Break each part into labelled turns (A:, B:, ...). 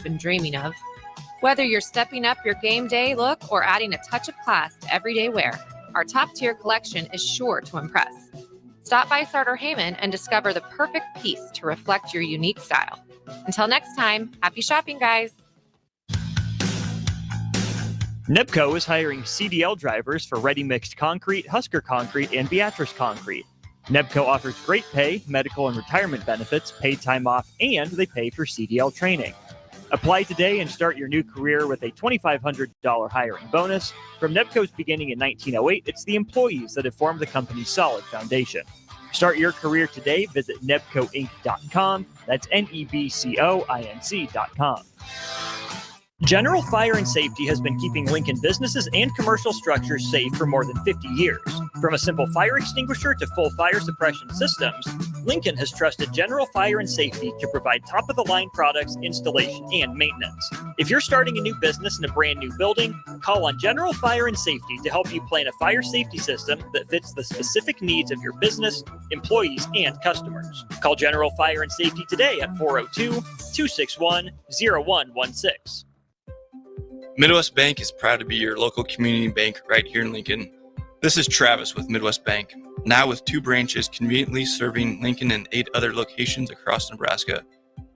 A: been dreaming of. Whether you're stepping up your game day look or adding a touch of class to everyday wear, our top-tier collection is sure to impress. Stop by Sartor Heyman and discover the perfect piece to reflect your unique style. Until next time, happy shopping, guys.
B: NEPCO is hiring CDL drivers for ready-mixed concrete, Husker Concrete, and Beatrice Concrete. NEPCO offers great pay, medical and retirement benefits, paid time off, and they pay for CDL training. Apply today and start your new career with a $2,500 hiring bonus. From NEPCO's beginning in 1908, it's the employees that have formed the company's solid foundation. Start your career today. Visit nebcoinc.com. That's NEBCOINC.com. General Fire and Safety has been keeping Lincoln businesses and commercial structures safe for more than 50 years. From a simple fire extinguisher to full fire suppression systems, Lincoln has trusted General Fire and Safety to provide top-of-the-line products, installation, and maintenance. If you're starting a new business in a brand new building, call on General Fire and Safety to help you plan a fire safety system that fits the specific needs of your business, employees, and customers. Call General Fire and Safety today at 402-261-0116.
C: Midwest Bank is proud to be your local community bank right here in Lincoln. This is Travis with Midwest Bank, now with 2 branches conveniently serving Lincoln and 8 other locations across Nebraska.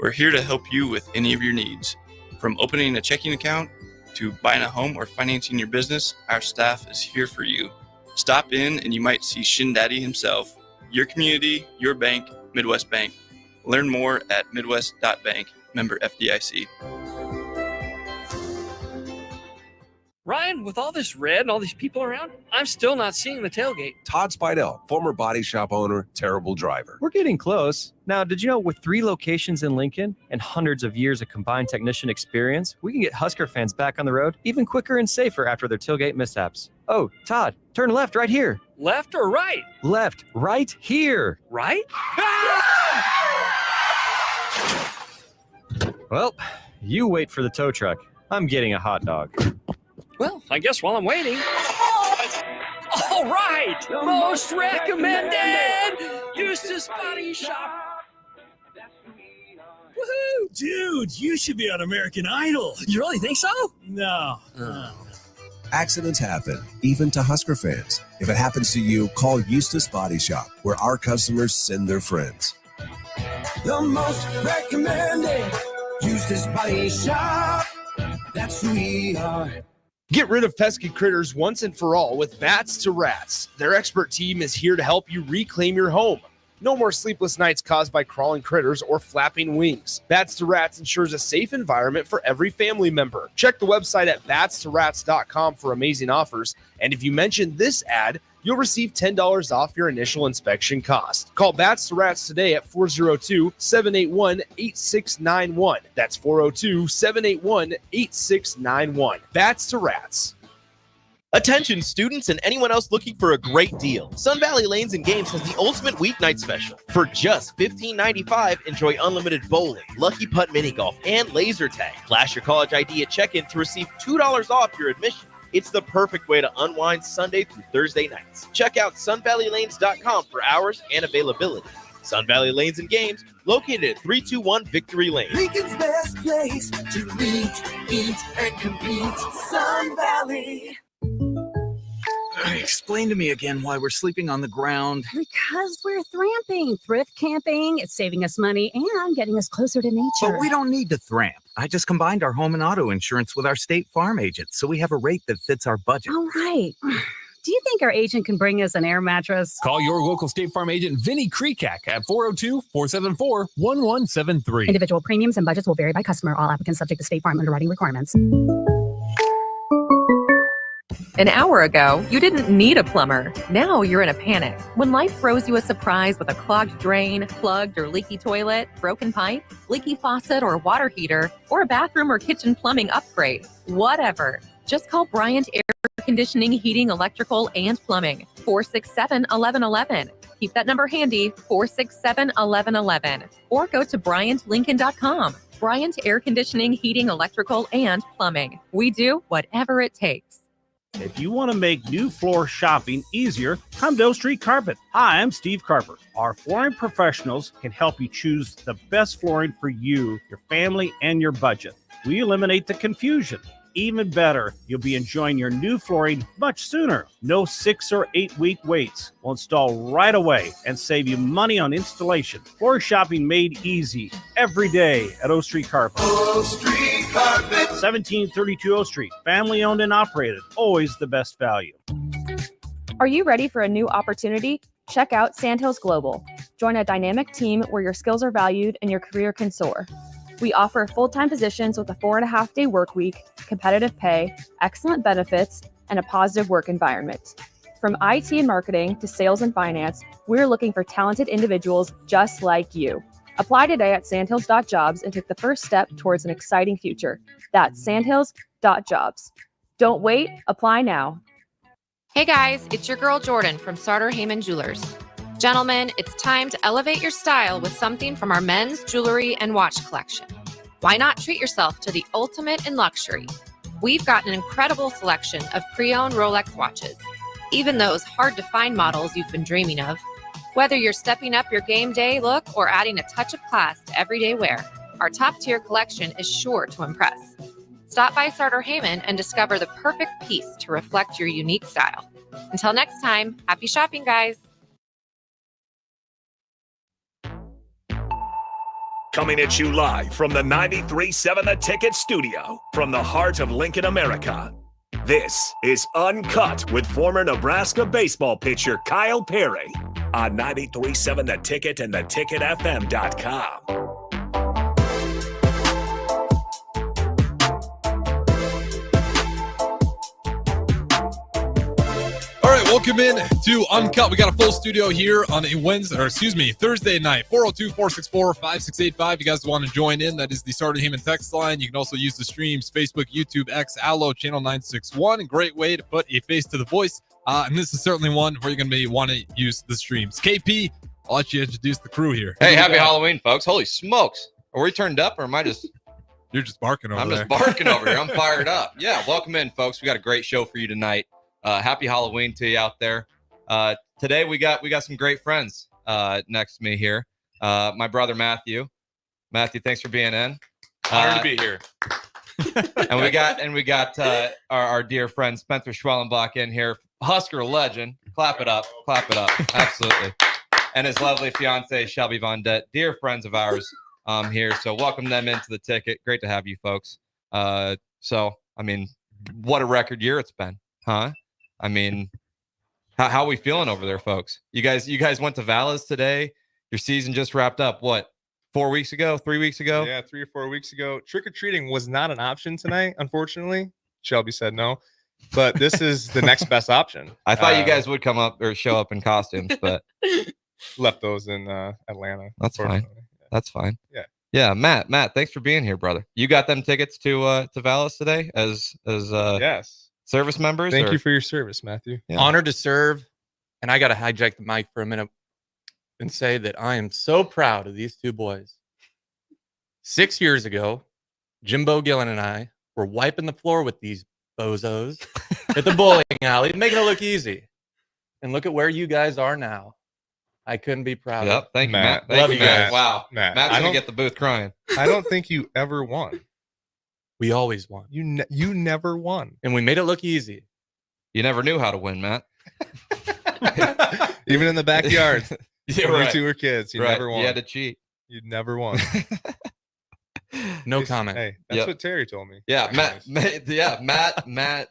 C: We're here to help you with any of your needs. From opening a checking account to buying a home or financing your business, our staff is here for you. Stop in and you might see Shin Daddy himself. Your community, your bank, Midwest Bank. Learn more at midwest.bank, member FDIC.
D: Ryan, with all this red and all these people around, I'm still not seeing the tailgate.
E: Todd Spidell, former body shop owner, terrible driver.
F: We're getting close. Now, did you know with 3 locations in Lincoln and hundreds of years of combined technician experience, we can get Husker fans back on the road even quicker and safer after their tailgate mishaps? Oh, Todd, turn left right here.
D: Left or right?
F: Left, right here.
D: Right?
F: Well, you wait for the tow truck. I'm getting a hot dog.
D: Well, I guess while I'm waiting. All right! Most recommended! Eustace Body Shop.
G: Woohoo! Dude, you should be on American Idol.
D: You really think so?
G: No.
E: Accidents happen, even to Husker fans. If it happens to you, call Eustace Body Shop, where our customers send their friends.
G: The most recommended Eustace Body Shop. That's who we are.
H: Get rid of pesky critters once and for all with Bats to Rats. Their expert team is here to help you reclaim your home. No more sleepless nights caused by crawling critters or flapping wings. Bats to Rats ensures a safe environment for every family member. Check the website at batstoRats.com for amazing offers. And if you mention this ad, you'll receive $10 off your initial inspection cost. Call Bats to Rats today at 402-781-8691. That's 402-781-8691. Bats to Rats.
I: Attention students and anyone else looking for a great deal. Sun Valley Lanes and Games has the ultimate weeknight special. For just $15.95, enjoy unlimited bowling, lucky putt mini golf, and laser tag. Flash your college ID at check-in to receive $2 off your admission. It's the perfect way to unwind Sunday through Thursday nights. Check out sunvalleylanes.com for hours and availability. Sun Valley Lanes and Games, located at 321 Victory Lane.
G: Lincoln's best place to eat, and compete. Sun Valley.
J: Explain to me again why we're sleeping on the ground.
K: Because we're thramping. Thrift camping. It's saving us money and getting us closer to nature.
J: But we don't need to thramp. I just combined our home and auto insurance with our State Farm agent, so we have a rate that fits our budget.
K: All right. Do you think our agent can bring us an air mattress?
L: Call your local State Farm agent, Vinny Krekak, at 402-474-1173.
K: Individual premiums and budgets will vary by customer. All applicants subject to State Farm underwriting requirements.
A: An hour ago, you didn't need a plumber. Now you're in a panic. When life throws you a surprise with a clogged drain, plugged or leaky toilet, broken pipe, leaky faucet or water heater, or a bathroom or kitchen plumbing upgrade, whatever. Just call Bryant Air Conditioning, Heating, Electrical, and Plumbing. 467-1111. Keep that number handy, 467-1111. Or go to BryantLincoln.com. Bryant Air Conditioning, Heating, Electrical, and Plumbing. We do whatever it takes.
M: If you want to make new floor shopping easier, come to O Street Carpet. Hi, I'm Steve Carper. Our flooring professionals can help you choose the best flooring for you, your family, and your budget. we eliminate the confusion. Even better, you'll be enjoying your new flooring much sooner. No 6 or 8 week waits. We'll install right away and save you money on installation. Floor shopping made easy every day at O Street Carpet.
G: O Street Carpet.
M: 1732 O Street. Family owned and operated. Always the best value.
N: Are you ready for a new opportunity? Check out Sandhills Global. Join a dynamic team where your skills are valued and your career can soar. We offer full-time positions with a 4.5-day work week, competitive pay, excellent benefits, and a positive work environment. From IT and marketing to sales and finance, we're looking for talented individuals just like you. Apply today at sandhills.jobs and take the first step towards an exciting future. That's sandhills.jobs. Don't wait, apply now.
A: Hey guys, it's your girl Jordan from Sartor Heyman Jewelers. Gentlemen, it's time to elevate your style with something from our men's jewelry and watch collection. Why not treat yourself to the ultimate in luxury? We've got an incredible selection of pre-owned Rolex watches, even those hard-to-find models you've been dreaming of. Whether you're stepping up your game day look or adding a touch of class to everyday wear, our top-tier collection is sure to impress. Stop by Sartor Heyman and discover the perfect piece to reflect your unique style. Until next time, happy shopping, guys.
O: Coming at you live from the 93.7 The Ticket studio from the heart of Lincoln, America. This is Uncut with former Nebraska baseball pitcher Kyle Perry on 93.7 The Ticket and theticketfm.com.
P: Welcome in to Uncut. We got a full studio here on a Thursday night. 402-464-5685. You guys want to join in? That is the Sartor Heyman text line. You can also use the streams, Facebook, YouTube, X, Allo, Channel 961. A great way to put a face to the voice. And this is certainly one where you're going to want to use the streams. KP, I'll let you introduce the crew here.
C: Hey, happy Halloween, folks. Holy smokes. Are we turned up or am I just...
P: You're just barking over there.
C: I'm just barking over here. I'm fired up. Yeah, welcome in, folks. We got a great show for you tonight. Happy Halloween to you out there. Today we got some great friends next to me here. My brother Matthew. Matthew, thanks for being in.
Q: Honored to be here.
C: and we got our dear friend Spencer Schwellenbach in here, Husker legend. Clap it up, absolutely. And his lovely fiance Shelby Von Dett, dear friends of ours here. So welcome them into the ticket. Great to have you folks. What a record year it's been, huh? How are we feeling over there, folks? You guys went to Valles today. Your season just wrapped up. What, 4 weeks ago? 3 weeks ago?
Q: Yeah, 3 or 4 weeks ago. Trick-or-treating was not an option tonight, unfortunately. Shelby said no. But this is the next best option.
C: I thought you guys would come up or show up in costumes, but
Q: left those in Atlanta.
C: That's fine. That's fine.
Q: Yeah.
C: Yeah, Matt, thanks for being here, brother. You got them tickets to Valles today as
Q: yes.
C: Service members?
Q: Thank you for your service, Matthew.
C: Yeah.
R: Honored to serve. And I got to hijack the mic for a minute and say that I am so proud of these two boys. 6 years ago, Jimbo Gillen and I were wiping the floor with these bozos at the bowling alley, making it look easy. And look at where you guys are now. I couldn't be prouder.
C: Yep. Thank you, Matt.
R: Love you guys.
C: Wow.
Q: Matt,
C: Matt's going to get the booth crying.
Q: I don't think you ever won.
R: We always won.
Q: You never won.
R: And we made it look easy.
C: You never knew how to win, Matt.
Q: Even in the backyard.
C: Yeah,
Q: when
C: right.
Q: you two were kids. You never won.
C: You had to cheat.
Q: You never won.
R: No comment.
Q: Hey, that's what Terry told me.
C: Yeah, Matt,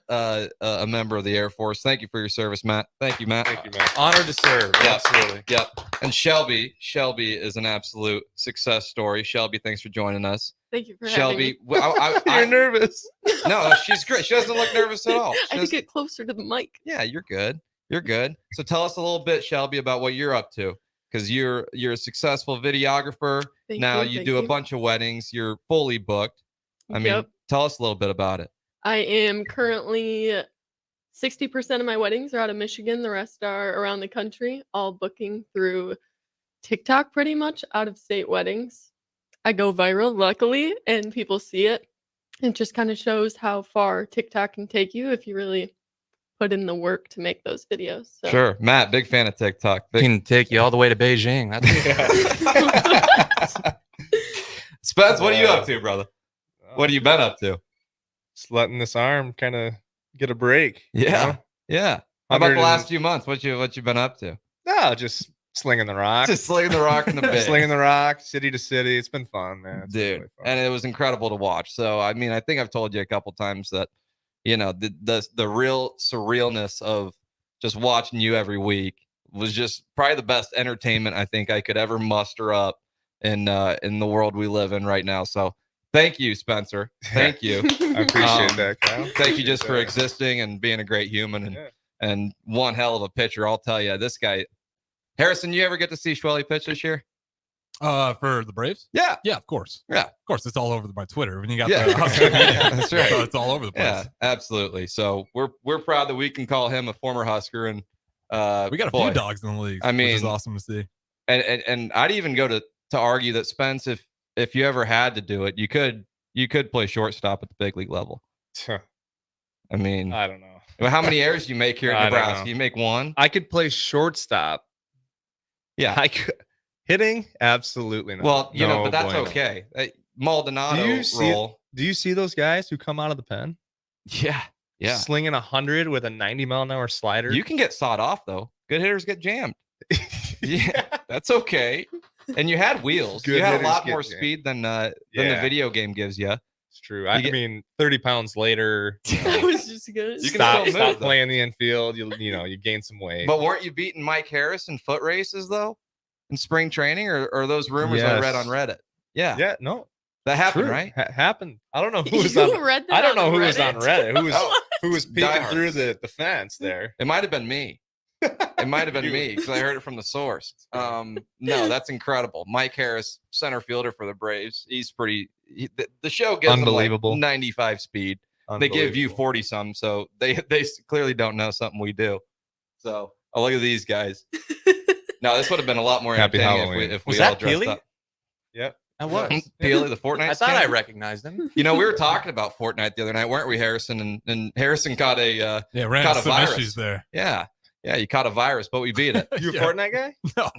C: a member of the Air Force. Thank you for your service, Matt. Thank you, Matt.
Q: Thank you, Matt.
R: Honored to serve.
C: Yep.
R: Absolutely.
C: Yep. And Shelby is an absolute success story. Shelby, thanks for joining us.
S: Thank you for
C: Shelby,
S: having me.
Q: You're nervous.
C: No, she's great. She doesn't look nervous at all.
S: I have to get closer to the mic.
C: Yeah, you're good. You're good. So tell us a little bit, Shelby, about what you're up to. Because you're a successful videographer.
S: Thank
C: you do a bunch of weddings. You're fully booked. Tell us a little bit about it.
S: I am currently 60% of my weddings are out of Michigan. The rest are around the country, all booking through TikTok pretty much, out of state weddings. I go viral, luckily, and people see it. It just kind of shows how far TikTok can take you if you really put in the work to make those videos. So.
C: Sure. Matt, big fan of TikTok.
R: Can take you all the way to Beijing.
C: Spence, what are you up to, brother?
T: What have you been up to?
Q: Just letting this arm kind of get a break.
T: Yeah. Yeah. How about the
Q: 100
T: last few months? What you been up to?
Q: No, just slinging the rock.
T: Just slinging the rock in the bit.
Q: Slinging the rock, city to city. It's been fun, man. It's been
T: Dude.
Q: really fun.
T: And it was incredible to watch. So I mean, I think I've told you a couple times that, you know, the real surrealness of just watching you every week was just probably the best entertainment I think I could ever muster up in the world we live in right now. So thank you, Spencer. Thank you.
Q: I appreciate that, Kyle.
T: Thank you just for existing and being a great human and one hell of a pitcher. I'll tell you, this guy, Harrison, you ever get to see Schwelly pitch this year?
P: For the Braves?
T: Yeah.
P: Yeah, of course.
T: Yeah.
P: Of course. It's all over my Twitter. When you got
T: Yeah.
P: the Husker media,
T: That's right.
P: so it's all over the place.
T: Yeah, absolutely. So we're proud that we can call him a former Husker, and
P: We got a few dogs in the league,
T: I mean,
P: which is awesome to see.
T: And I'd even go to argue that, Spence, if you ever had to do it, you could play shortstop at the big league level. I mean,
Q: I don't know.
T: Well, how many errors do you make here in
Q: I don't
T: Nebraska?
Q: know.
T: You make one?
Q: I could play shortstop.
T: Yeah.
Q: I could. Hitting? Absolutely not.
T: Well, you know, but that's
Q: bueno.
T: okay. Maldonado
Q: Do you see those guys who come out of the pen?
T: Yeah. Yeah.
Q: Slinging 100 with a 90-mile-an-hour slider.
T: You can get sawed off, though. Good hitters get jammed. Yeah, that's okay. And you had wheels.
Q: Good
T: you had a
Q: hitters
T: lot
Q: get
T: more
Q: jammed.
T: speed than the
Q: Yeah.
T: video game gives you.
Q: It's true. I mean, 30 pounds later,
S: I was just gonna.
T: You can
Q: stop
T: still move, though.
Q: playing the infield. You gain some weight.
T: But weren't you beating Mike Harris in foot races, though, in spring training? Or are those rumors I read on Reddit? Yeah.
Q: Yeah, no.
T: That happened,
Q: True.
T: right?
Q: Happened. I don't know who was
S: You
Q: on.
S: read that
Q: I don't know
S: on
Q: who was on
S: Reddit?
Q: Reddit. Who was peeking
T: Diehards.
Q: through the fence there?
T: It might have been me. It might have been me because I heard it from the source. No, that's incredible. Mike Harris, center fielder for the Braves. He's pretty. The show gives him
Q: Unbelievable.
T: like 95 speed. They give you 40 some, so they clearly don't know something we do. So look at these guys. No, this would have been a lot more
Q: Happy
T: entertaining
Q: Halloween.
T: if we
R: Was
T: all
R: that
T: dressed
R: Peely?
T: up.
Q: Yep.
R: I was.
T: Peely, the Fortnite.
R: I thought I
T: skin?
R: recognized him.
T: You know, we were talking about Fortnite the other night, weren't we, Harrison? And Harrison caught a
P: Ran
T: caught a
P: some
T: virus.
P: issues there.
T: Yeah, you caught a virus, but we beat it.
Q: You a
P: Yeah.
Q: Fortnite guy?
P: No,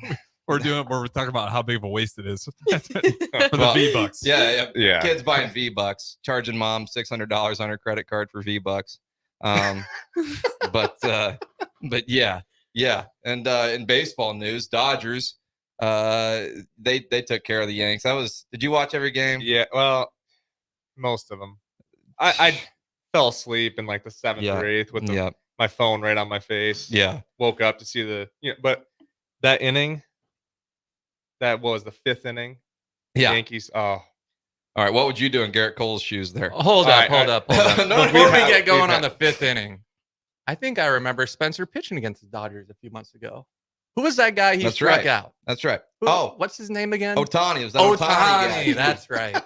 P: we're talking about how big of a waste it is for the
T: Well,
P: V-Bucks.
T: Yeah. Kids buying V-Bucks, charging mom $600 on her credit card for V-Bucks. But yeah. And in baseball news, Dodgers, they took care of the Yanks. Did you watch every game?
Q: Yeah. Well, most of them. I fell asleep in like the 7th
T: Yeah.
Q: or 8th with
T: Yeah.
Q: my phone right on my face.
T: Yeah.
Q: Woke up to see but that inning, that was the 5th inning.
T: Yeah.
Q: Yankees. Oh,
T: All right. What would you do in Garrett Cole's shoes there?
R: Hold up.
T: No,
R: Before we get going
T: we've
R: on the 5th inning, I think I remember Spencer pitching against the Dodgers a few months ago. Who was that guy he
T: That's
R: struck
T: right.
R: out?
T: That's right.
R: Who-
T: Oh,
R: what's his name again?
T: Otani. Was that Otani guy?
R: That's right.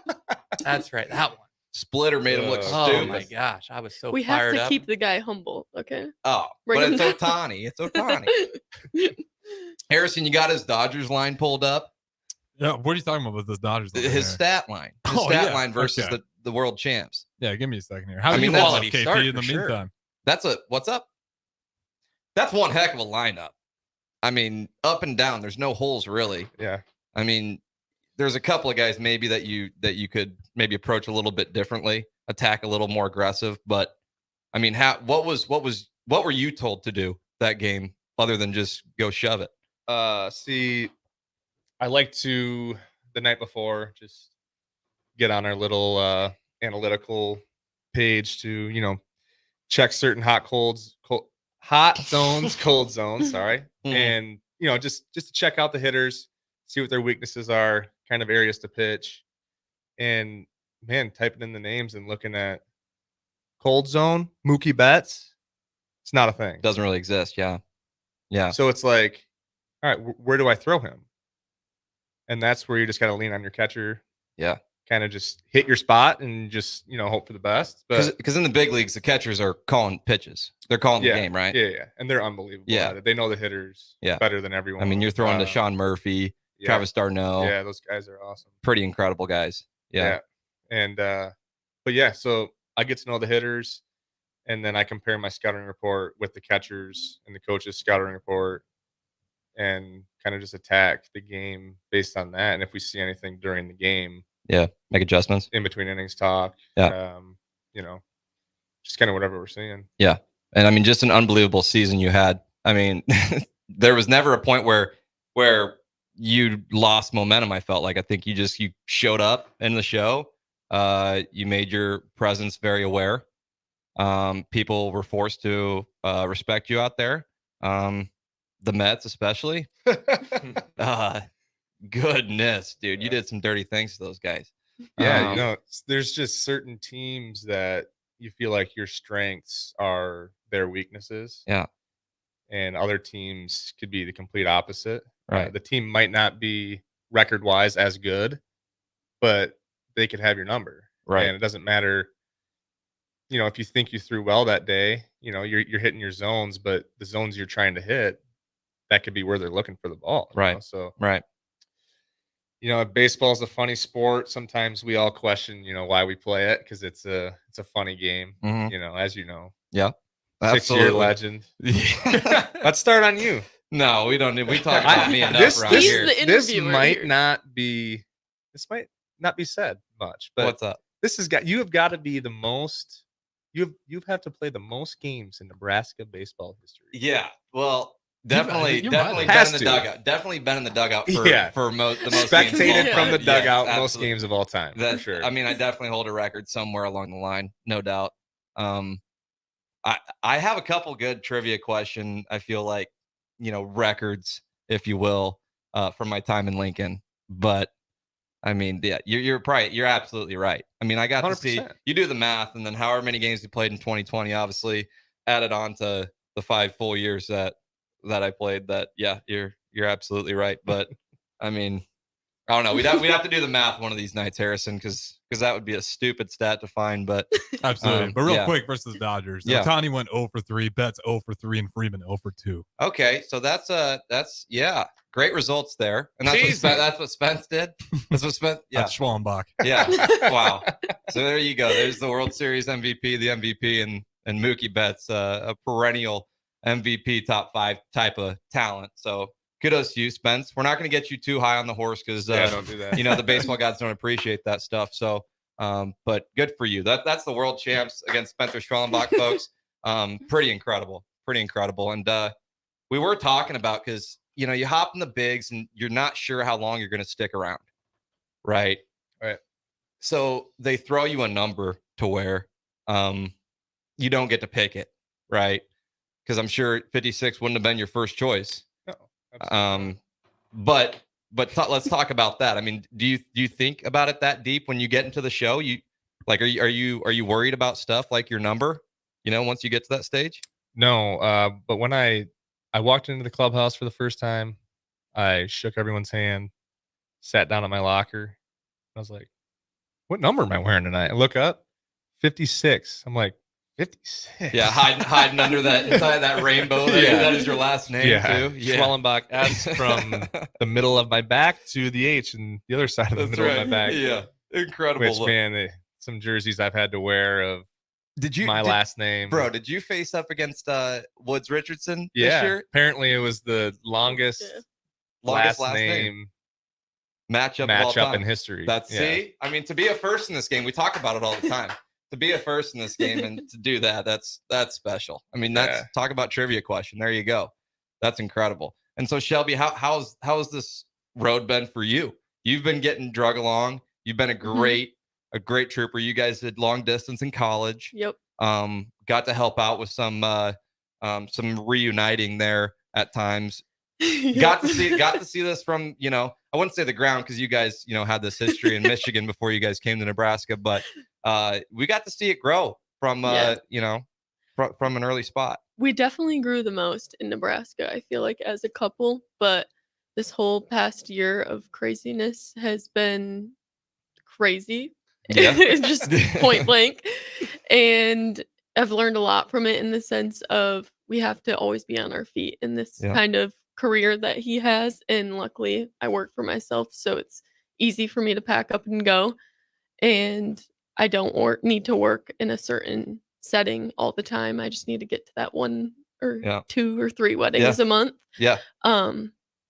R: That's right. That one.
T: Splitter made him look
R: Oh
T: stupid.
R: my gosh, I was so
S: We have
R: fired
S: to
R: up.
S: keep the guy humble, okay?
T: Oh,
S: Bring
T: but
S: him
T: it's
S: down.
T: Otani. It's Otani. Harrison, you got his Dodgers line pulled up.
P: Yeah, what are you talking about with this Dodgers? over
T: His
P: there?
T: stat line. His
P: Oh,
T: stat
P: yeah.
T: line versus
P: Okay.
T: the world champs.
P: Yeah, give me a second here. How
T: I
P: do
T: mean,
P: you
T: that's
P: follow
R: quality
P: KP
R: start
P: in the
R: for sure.
P: meantime?
T: What's up? That's one heck of a lineup. I mean, up and down. There's no holes really.
Q: yeah.
T: I mean, there's a couple of guys maybe that you could maybe approach a little bit differently, attack a little more aggressive. But I mean, what were you told to do that game other than just go shove it?
Q: See, I like to the night before just get on our little analytical page to check certain hot zones, cold zones. Sorry, and just to check out the hitters, see what their weaknesses are, kind of areas to pitch, and man, typing in the names and looking at cold zone, Mookie Betts, it's not a thing.
T: Doesn't really exist. Yeah.
Q: So it's like, all right, where do I throw him? And that's where you just got to lean on your catcher.
T: Yeah.
Q: Kind of just hit your spot and just, hope for the best. But
T: Because in the big leagues, the catchers are calling pitches. They're calling the game, right?
Q: Yeah. And they're unbelievable.
T: Yeah.
Q: At it. They know the hitters better than everyone.
T: I mean, you're throwing to Sean Murphy,
Q: yeah.
T: Travis Darno.
Q: Yeah, those guys are awesome.
T: Pretty incredible guys. Yeah.
Q: And, but yeah, so I get to know the hitters and then I compare my scouting report with the catchers and the coach's scouting report and kind of just attack the game based on that. And if we see anything during the game
T: Yeah, make adjustments.
Q: in between innings talk.
T: Yeah.
Q: You know, just kind of whatever we're seeing.
T: Yeah. And I mean, just an unbelievable season you had. I mean, there was never a point where you lost momentum. I felt like, I think you showed up in the show. You made your presence very aware. People were forced to respect you out there. The Mets, especially. Goodness, dude, you did some dirty things to those guys.
Q: Yeah, you know, there's just certain teams that you feel like your strengths are their weaknesses.
T: Yeah.
Q: And other teams could be the complete opposite.
T: Right.
Q: The team might not be record-wise as good, but they could have your number.
T: Right.
Q: And it doesn't matter, you know, if you think you threw well that day, you know, you're hitting your zones, but the zones you're trying to hit, that could be where they're looking for the ball. you
T: Right.
Q: know? So
T: Right.
Q: you know, baseball is a funny sport. Sometimes we all question, you know, why we play it, because it's a funny game.
T: Mhm.
Q: You know, as you know.
T: Yeah.
Q: 6-year
T: Absolutely.
Q: legend. Let's start on you.
T: No, we don't need. We talk about me enough around
S: He's
T: here.
S: the
Q: This
S: interviewer
Q: might
S: here.
Q: not be. This might not be said much, but
T: What's up?
Q: this has got. You have got to be the most. You have to play the most games in Nebraska baseball history.
T: Yeah. Well, definitely
P: you're
T: been in
Q: Has
T: the
Q: to.
T: dugout. Definitely been in the dugout for
Q: Yeah.
T: the most games of
Q: Spectated
T: all
Q: from
T: time.
Q: the dugout
T: Yes,
Q: most
T: absolutely.
Q: games of all time.
T: That,
Q: for sure.
T: I mean, I definitely hold a record somewhere along the line, no doubt. I have a couple good trivia question. I feel like, you know, records, if you will, from my time in Lincoln. But I mean, yeah, you're absolutely right. I mean, I got to see
Q: 100%.
T: you do the math, and then however many games you played in 2020, obviously added on to the 5 full years that I played. That yeah, you're absolutely right. But I mean, I don't know. We'd have to do the math one of these nights, Harrison, because that would be a stupid stat to find. But
P: Absolutely. But real
T: yeah.
P: quick versus Dodgers.
T: Yeah.
P: Otani went 0 for 3, Betts 0 for 3, and Freeman 0 for 2.
T: Okay, so that's yeah, great results there, and that's what Spence did. That's what Spence. Yeah,
P: That's Schwallenbach.
T: yeah. Wow. So there you go. There's the World Series MVP, the MVP, and Mookie Betts, a perennial MVP, top 5 type of talent. So kudos to you, Spence. We're not going to get you too high on the horse because
Q: don't do that.
T: you know the baseball gods don't appreciate that stuff. So, but good for you. That's the world champs against Spencer Schwallenbach, folks. Pretty incredible. And we were talking about, because you know you hop in the bigs and you're not sure how long you're going to stick around, right?
Q: Right.
T: So they throw you a number to where you don't get to pick it, right? Because I'm sure 56 wouldn't have been your first choice.
Q: No, absolutely.
T: But let's talk about that. I mean, do you think about it that deep when you get into the show? You like, are you worried about stuff like your number? You know, once you get to that stage.
Q: No, but when I walked into the clubhouse for the first time, I shook everyone's hand, sat down at my locker. I was like, "What number am I wearing tonight?" I look up, 56. I'm like, 56.
T: Yeah, hiding under that rainbow. That is your last name too. Yeah.
Q: Schwallenbach S from the middle of my back to the H and the other side of the
T: That's
Q: middle
T: right.
Q: of my back.
T: Yeah, incredible.
Q: Which, man, some jerseys I've had to wear of my last name.
T: Bro, did you face up against Woods Richardson this
Q: Yeah.
T: year?
Q: Apparently it was the longest last name
T: matchup of all time.
Q: in history.
T: See, I mean, to be a first in this game, we talk about it all the time. To be a first in this game and to do that's special. I mean, talk about trivia question. There you go. That's incredible. And so, Shelby, how's this road been for you? You've been getting drug along. You've been a great trooper. You guys did long distance in college.
S: Yep.
T: Got to help out with some reuniting there at times. Got to see this from, you know, I wouldn't say the ground, because you guys, you know, had this history in Michigan before you guys came to Nebraska, but we got to see it grow from you know, from an early spot.
S: We definitely grew the most in Nebraska, I feel like, as a couple, but this whole past year of craziness has been crazy.
T: Yeah.
S: Just point blank. And I've learned a lot from it, in the sense of we have to always be on our feet in this kind of career that he has. And luckily I work for myself, so it's easy for me to pack up and go. And I don't need to work in a certain setting all the time. I just need to get to that 1 or 2 or 3 weddings a month.
T: Yeah.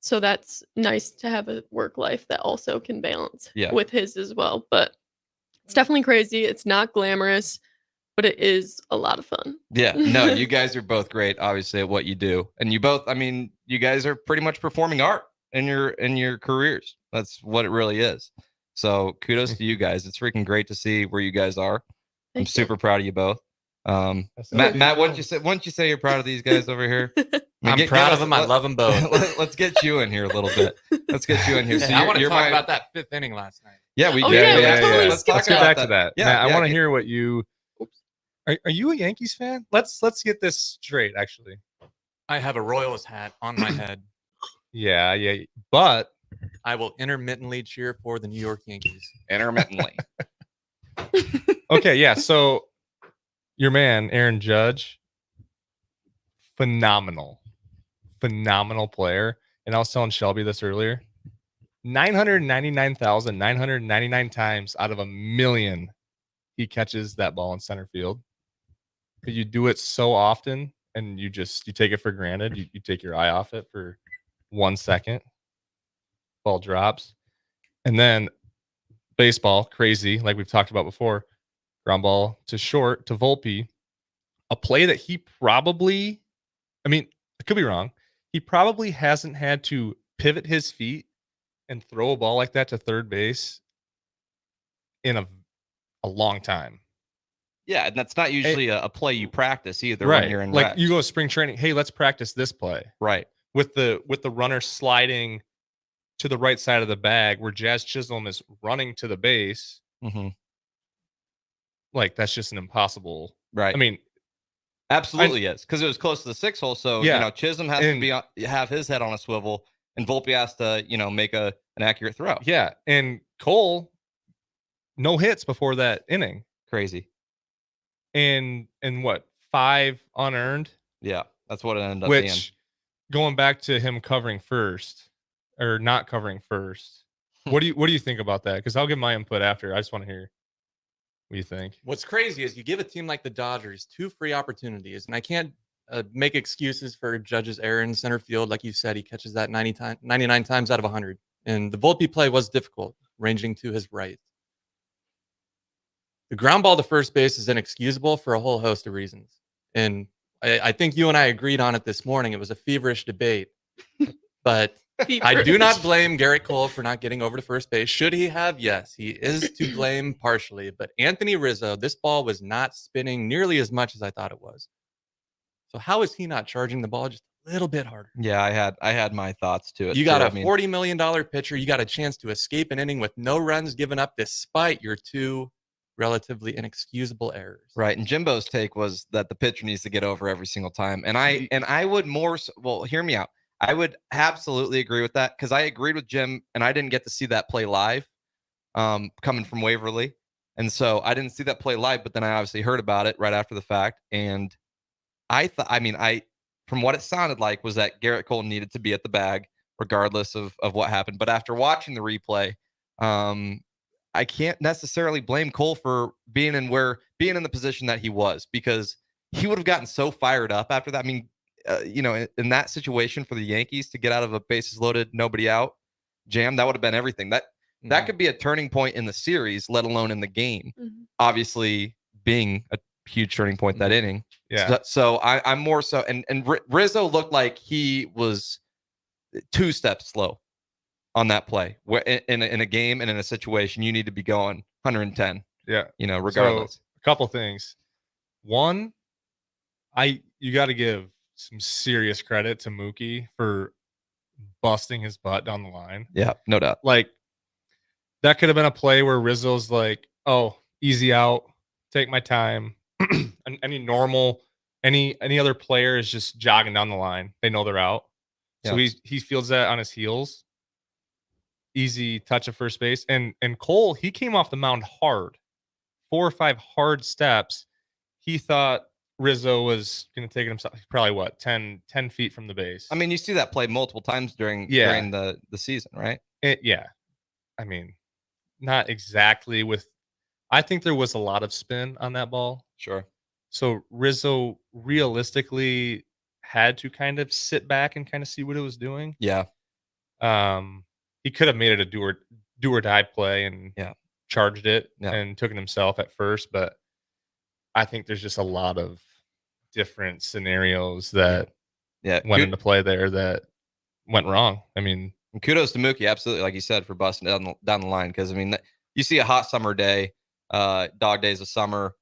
S: So that's nice to have a work life that also can balance
T: Yeah.
S: with his as well. But it's definitely crazy. It's not glamorous, but it is a lot of fun.
T: Yeah, no, you guys are both great, obviously, at what you do, and you both. I mean, you guys are pretty much performing art in your careers. That's what it really is. So kudos to you guys. It's freaking great to see where you guys are. I'm
S: Thank you.
T: super proud of you both.
P: That's
T: Matt, wouldn't you say you're proud of these guys over here?
R: I'm proud of them. I love them both.
T: Let's get you in here a little bit. Let's get you in here. So
R: I want to
T: you're
R: talk
T: my-
R: about that 5th inning last night.
T: Yeah, we
S: Oh,
T: do.
S: yeah, we totally
T: Let's
S: skipped
T: talk
Q: Let's get
T: about
Q: back to that.
T: Yeah,
Q: Matt, I
T: yeah,
Q: want to
T: get-
Q: hear what you. Are you a Yankees fan? Let's get this straight. Actually,
R: I have a Royals hat on my head.
Q: yeah, but
R: I will intermittently cheer for the New York Yankees.
T: Intermittently.
Q: okay, yeah. So your man Aaron Judge, phenomenal player. And I was telling Shelby this earlier. 999,999 times out of a million, he catches that ball in center field. But you do it so often, and you take it for granted. You take your eye off it for 1 second. Ball drops, and then baseball, crazy, like we've talked about before. Ground ball to short to Volpe, a play that he probably, I mean, I could be wrong. He probably hasn't had to pivot his feet and throw a ball like that to third base in a long time.
T: Yeah, and that's not usually a play you practice either
Q: Right.
T: when you're in
Q: like
T: reps.
Q: you go to spring training. Hey, let's practice this play.
T: Right.
Q: With the runner sliding to the right side of the bag where Jazz Chisholm is running to the base.
T: Mm-hmm.
Q: Like that's just an impossible.
T: Right.
Q: I mean,
T: absolutely is because it was close to the 6 hole. So
Q: Yeah.
T: Chisholm has to have his head on a swivel, and Volpe has to make an accurate throw.
Q: Yeah, and Cole, no hits before that inning.
T: Crazy.
Q: And what 5 unearned?
T: Yeah, that's what it ended up being.
Q: Which, going back to him covering first or not covering first, what do you think about that? Because I'll give my input after. I just want to hear what you think.
R: What's crazy is you give a team like the Dodgers 2 free opportunities, and I can't make excuses for Judge's error in center field. Like you said, he catches that 99 times out of 100. And the Volpe play was difficult, ranging to his right. The ground ball to first base is inexcusable for a whole host of reasons. And I think you and I agreed on it this morning. It was a feverish debate. But I do not blame Garrett Cole for not getting over to first base. Should he have? Yes, he is to blame partially. But Anthony Rizzo, this ball was not spinning nearly as much as I thought it was. So how is he not charging the ball just a little bit harder?
T: Yeah, I had my thoughts to it.
R: You got
T: too.
R: a
T: I mean,
R: $40 million pitcher. You got a chance to escape an inning with no runs given up despite your 2 relatively inexcusable errors.
T: right. And Jimbo's take was that the pitcher needs to get over every single time. And I would more so, well, hear me out. I would absolutely agree with that because I agreed with Jim, and I didn't get to see that play live, coming from Waverly, and so I didn't see that play live. But then I obviously heard about it right after the fact, and I thought, from what it sounded like, was that Garrett Cole needed to be at the bag regardless of what happened. But after watching the replay, I can't necessarily blame Cole for being in the position that he was, because he would have gotten so fired up after that. I mean, in that situation for the Yankees to get out of a bases loaded, nobody out jam, that would have been everything. That could be a turning point in the series, let alone in the game.
S: Mm-hmm.
T: Obviously, being a huge turning point that inning.
Q: Yeah.
T: So I'm more so, and Rizzo looked like he was 2 steps slow on that play. Where in a game and in a situation, you need to be going 110.
Q: Yeah.
T: Regardless.
Q: So, a couple things. One, you got to give some serious credit to Mookie for busting his butt down the line.
T: Yeah, no doubt.
Q: Like, that could have been a play where Rizzo's like, oh, easy out, take my time. And any other player is just jogging down the line. They know they're out. So
T: Yeah.
Q: he feels that on his heels. Easy touch of first base. And Cole, he came off the mound hard. 4 or 5 hard steps. He thought Rizzo was going to take it himself. Probably 10 feet from the base.
T: I mean, you see that play multiple times during the season, right?
Q: Yeah. I mean, not exactly with. I think there was a lot of spin on that ball.
T: Sure.
Q: So Rizzo realistically had to kind of sit back and kind of see what it was doing.
T: Yeah.
Q: He could have made it a do or die play and charged it
T: Yeah.
Q: and took it himself at first, but I think there's just a lot of different scenarios that went into play there that went wrong. I mean,
T: and kudos to Mookie, absolutely, like you said, for busting down the line. Because I mean, you see a hot summer day, dog days of summer,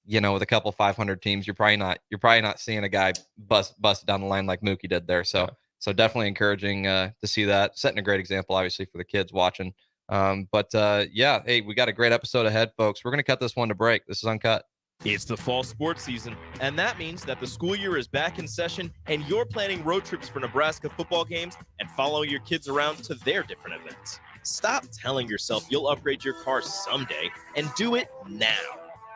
T: with a couple 500 teams, you're probably not seeing a guy bust down the line like Mookie did there. So definitely encouraging to see that, setting a great example, obviously, for the kids watching. Hey, we got a great episode ahead, folks. We're gonna cut this one to break. This is Uncut.
I: It's the fall sports season, and that means that the school year is back in session, and you're planning road trips for Nebraska football games and following your kids around to their different events. Stop telling yourself you'll upgrade your car someday and do it now.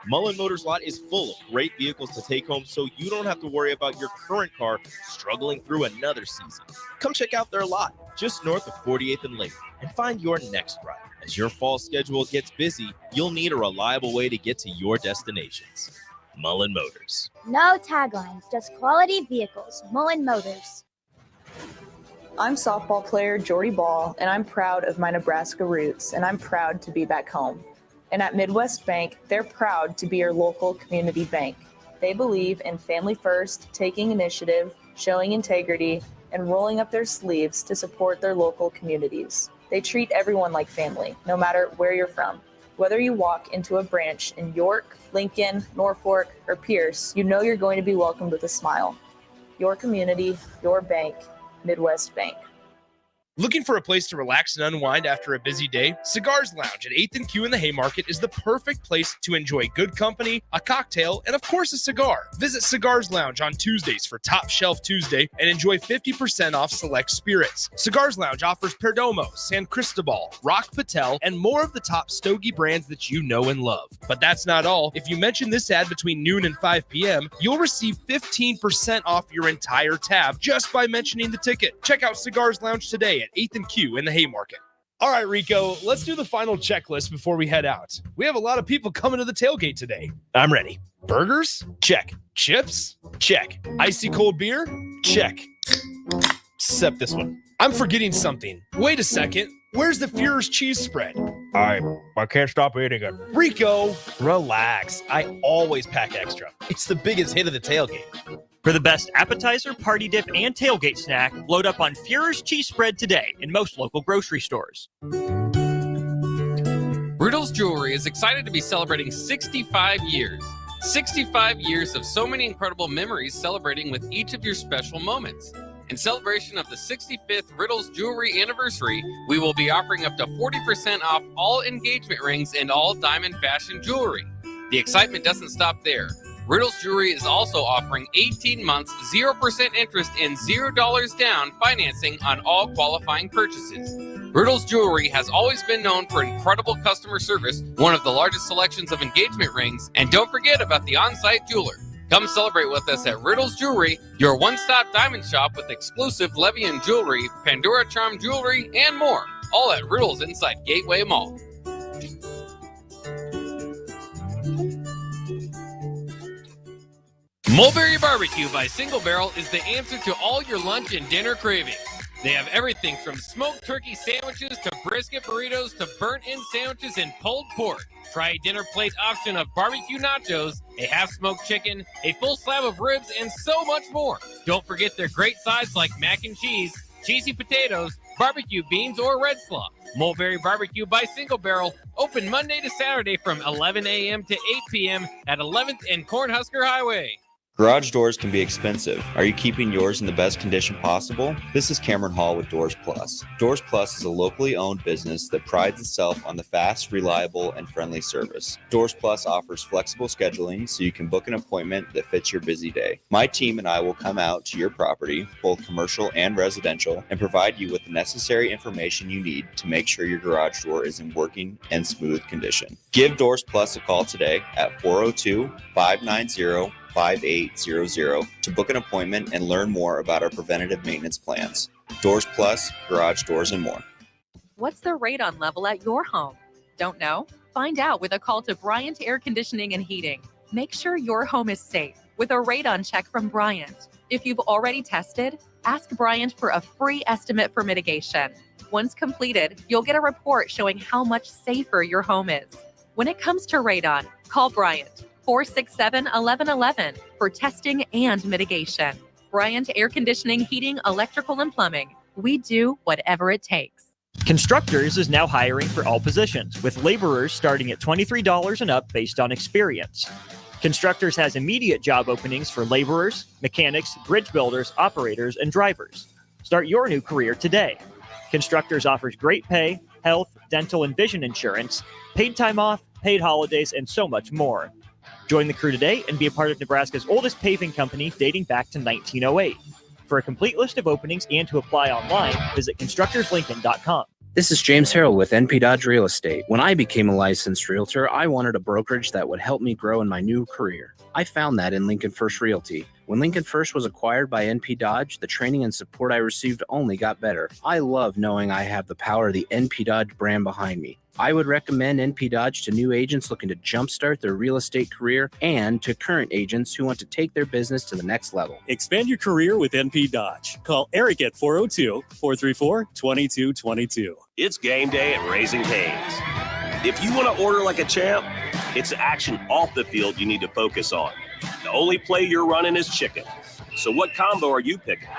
I: Mullen Motors Lot is full of great vehicles to take home, so you don't have to worry about your current car struggling through another season. Come check out their lot just north of 48th and Lake and find your next ride. As your fall schedule gets busy, you'll need a reliable way to get to your destinations. Mullen Motors.
U: No taglines, just quality vehicles. Mullen Motors.
V: I'm softball player Jordy Ball, and I'm proud of my Nebraska roots, and I'm proud to be back home. And at Midwest Bank, they're proud to be your local community bank. They believe in family first, taking initiative, showing integrity, and rolling up their sleeves to support their local communities. They treat everyone like family, no matter where you're from. Whether you walk into a branch in York, Lincoln, Norfolk, or Pierce, you know you're going to be welcomed with a smile. Your community, your bank, Midwest Bank.
H: Looking for a place to relax and unwind after a busy day? Cigars Lounge at 8th and Q in the Haymarket is the perfect place to enjoy good company, a cocktail, and of course a cigar. Visit Cigars Lounge on Tuesdays for Top Shelf Tuesday and enjoy 50% off select spirits. Cigars Lounge offers Perdomo, San Cristobal, Rock Patel, and more of the top stogie brands that you know and love. But that's not all. If you mention this ad between noon and 5 p.m., you'll receive 15% off your entire tab just by mentioning the ticket. Check out Cigars Lounge today at 8th and Q in the Haymarket. All right, Rico, let's do the final checklist before we head out. We have a lot of people coming to the tailgate today. I'm ready. Burgers? Check. Chips? Check. Icy cold beer? Check. Except this one. I'm forgetting something. Wait a second. Where's the Führer's cheese spread? I can't stop eating it. Rico, relax. I always pack extra.
I: It's the biggest hit of the tailgate.
B: For the best appetizer, party dip, and tailgate snack, load up on Führer's cheese spread today in most local grocery stores.
W: Riddle's Jewelry is excited to be celebrating 65 years. 65 years of so many incredible memories celebrating with each of your special moments. In celebration of the 65th Riddle's Jewelry anniversary, we will be offering up to 40% off all engagement rings and all diamond fashion jewelry. The excitement doesn't stop there. Riddle's Jewelry is also offering 18 months, 0% interest and $0 down financing on all qualifying purchases. Riddle's Jewelry has always been known for incredible customer service, one of the largest selections of engagement rings, and don't forget about the on-site jeweler. Come celebrate with us at Riddle's Jewelry, your one-stop diamond shop with exclusive Levian jewelry, Pandora Charm jewelry, and more. All at Riddle's inside Gateway Mall. Mulberry Barbecue by Single Barrel is the answer to all your lunch and dinner cravings. They have everything from smoked turkey sandwiches to brisket burritos to burnt-in sandwiches and pulled pork. Try a dinner plate option of barbecue nachos, a half-smoked chicken, a full slab of ribs, and so much more. Don't forget their great sides like mac and cheese, cheesy potatoes, barbecue beans, or red slaw. Mulberry Barbecue by Single Barrel, open Monday to Saturday from 11 a.m. to 8 p.m. at 11th and Cornhusker Highway.
X: Garage doors can be expensive. Are you keeping yours in the best condition possible? This is Cameron Hall with Doors Plus. Doors Plus is a locally owned business that prides itself on the fast, reliable, and friendly service. Doors Plus offers flexible scheduling so you can book an appointment that fits your busy day. My team and I will come out to your property, both commercial and residential, and provide you with the necessary information you need to make sure your garage door is in working and smooth condition. Give Doors Plus a call today at 402-590-5800 to book an appointment and learn more about our preventative maintenance plans. Doors Plus, garage doors, and more.
A: What's the radon level at your home? Don't know? Find out with a call to Bryant Air Conditioning and Heating. Make sure your home is safe with a radon check from Bryant. If you've already tested, Ask Bryant for a free estimate for mitigation. Once completed, you'll get a report showing how much safer your home is. When it comes to radon, call Bryant 467-1111 for testing and mitigation. Bryant Air Conditioning, Heating, Electrical, and Plumbing. We do whatever it takes.
B: Constructors is now hiring for all positions, with laborers starting at $23 and up based on experience. Constructors has immediate job openings for laborers, mechanics, bridge builders, operators, and drivers. Start your new career today. Constructors offers great pay, health, dental, and vision insurance, paid time off, paid holidays, and so much more. Join the crew today and be a part of Nebraska's oldest paving company dating back to 1908. For a complete list of openings and to apply online, visit constructorslincoln.com.
D: This is James Harrell with NP Dodge Real Estate. When I became a licensed realtor, I wanted a brokerage that would help me grow in my new career. I found that in Lincoln First Realty. When Lincoln First was acquired by NP Dodge, the training and support I received only got better. I love knowing I have the power of the NP Dodge brand behind me. I would recommend NP Dodge to new agents looking to jumpstart their real estate career and to current agents who want to take their business to the next level.
E: Expand your career with NP Dodge. Call Eric at 402-434-2222.
F: It's game day at Raising Cane's. If you want to order like a champ, it's the action off the field you need to focus on. The only play you're running is chicken. So what combo are you picking?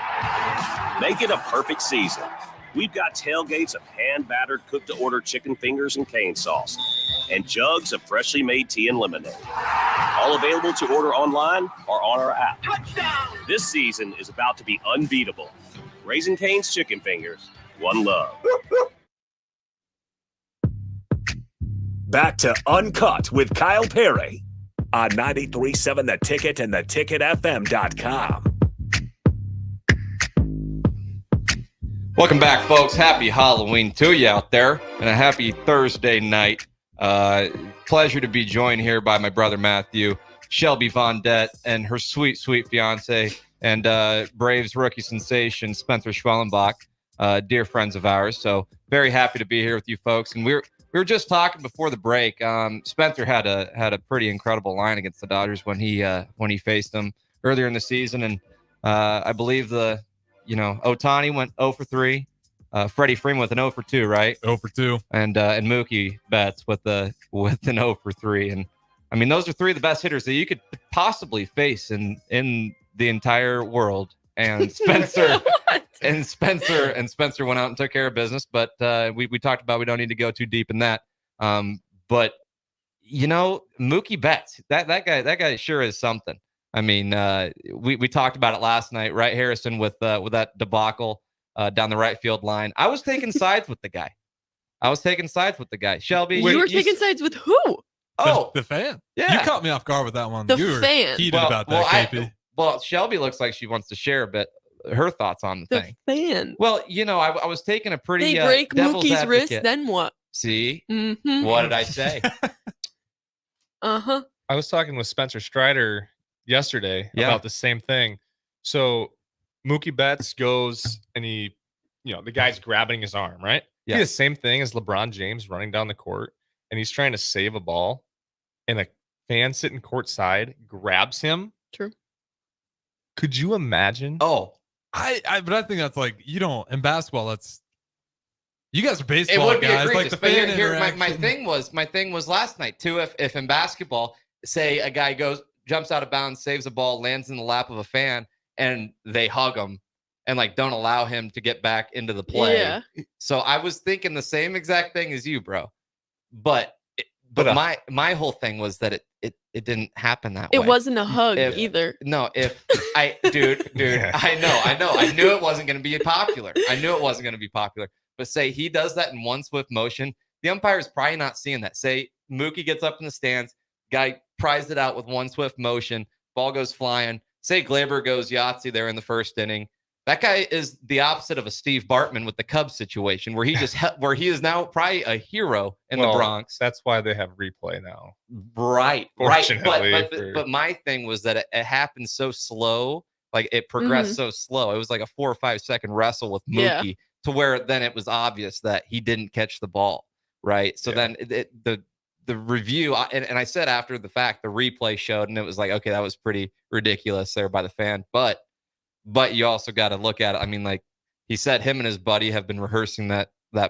F: Make it a perfect season. We've got tailgates of hand-battered, cooked-to-order chicken fingers and cane sauce, and jugs of freshly made tea and lemonade. All available to order online or on our app. Touchdown! This season is about to be unbeatable. Raising Cane's Chicken Fingers, one love.
O: Back to Uncut with Kyle Perry on 93.7 The Ticket and theticketfm.com.
T: Welcome back, folks. Happy Halloween to you out there, and a happy Thursday night. Pleasure to be joined here by my brother Matthew, Shelby Von Dett, and her sweet, sweet fiance, and Braves rookie sensation Spencer Schwellenbach, dear friends of ours. So very happy to be here with you folks. And we were just talking before the break. Spencer had a pretty incredible line against the Dodgers when he faced them earlier in the season, and I believe Ohtani went 0 for 3. Freddie Freeman with an 0 for 2, right?
P: 0 for 2.
T: And Mookie Betts with an 0 for 3. And I mean, those are three of the best hitters that you could possibly face in the entire world. And Spencer Spencer went out and took care of business. But we talked about we don't need to go too deep in that. But Mookie Betts, that guy sure is something. I mean, we talked about it last night, right, Harrison, with that debacle down the right field line. I was taking sides with the guy. Shelby,
S: You were taking sides with who?
P: The fan.
T: Yeah.
P: You caught me off guard with that one.
S: The
P: You were
S: fan.
P: heated about that, KP.
T: Shelby looks like she wants to share a bit her thoughts on the thing.
S: Fan.
T: Well, I was taking a pretty
S: They break
T: devil's
S: Mookie's wrist,
T: advocate.
S: then what?
T: See?
S: Mm-hmm.
T: What did I say?
S: Uh-huh.
Q: I was talking with Spencer Strider yesterday about the same thing. So Mookie Betts goes and he, the guy's grabbing his arm, right?
T: Yeah.
Q: He did the same thing as LeBron James running down the court, and he's trying to save a ball, and a fan sitting courtside grabs him.
S: True.
Q: Could you imagine?
T: Oh,
P: but I think that's in basketball, you guys are
T: It
P: baseball
T: would be
P: guys.
T: egregious.
P: The
T: But
P: fan
T: my
P: interaction.
T: thing was last night too. If in basketball, say a guy jumps out of bounds, saves a ball, lands in the lap of a fan, and they hug him and don't allow him to get back into the play.
S: Yeah.
T: So I was thinking the same exact thing as you, bro. But my whole thing was that it didn't happen that way.
S: It wasn't a hug either.
T: No, dude, I know. I knew it wasn't going to be popular. But say he does that in one swift motion, the umpire is probably not seeing that. Say Mookie gets up in the stands, guy pries it out with one swift motion, ball goes flying. Say Glaber goes Yahtzee there in the first inning. That guy is the opposite of a Steve Bartman with the Cubs situation, where he is now probably a hero in the Bronx.
Q: That's why they have replay now.
T: Right.
Q: Fortunately,
T: But my thing was that it happened so slow, it progressed so slow. It was like a 4 or 5 second wrestle with Mookie to where then it was obvious that he didn't catch the ball. Right. So then the review, and I said after the fact, the replay showed, and it was like, okay, that was pretty ridiculous there by the fan. But but you also got to look at it. I mean, like he said, him and his buddy have been rehearsing that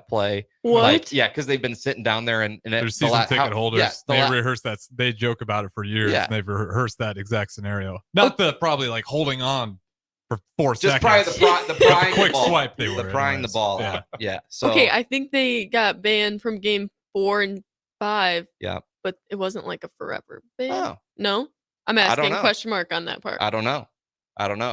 T: play.
S: What?
T: Like, yeah, because they've been sitting down there and
P: They're season ticket holders.
T: Yeah,
P: they rehearse that. They joke about it for years.
T: Yeah.
P: And they've rehearsed that exact scenario. Not the probably like holding on for 4
T: just
P: seconds.
T: probably the prying
P: the quick
T: the ball,
P: swipe they were.
T: the prying
P: anyways.
T: the ball
P: Yeah.
T: out. Yeah. So
S: Okay, I think they got banned from game 4 and 5,
T: yeah,
S: but it wasn't like a forever ban.
T: Oh.
S: No? I'm
T: I don't
S: asking
T: know.
S: question mark on that part.
T: I don't know.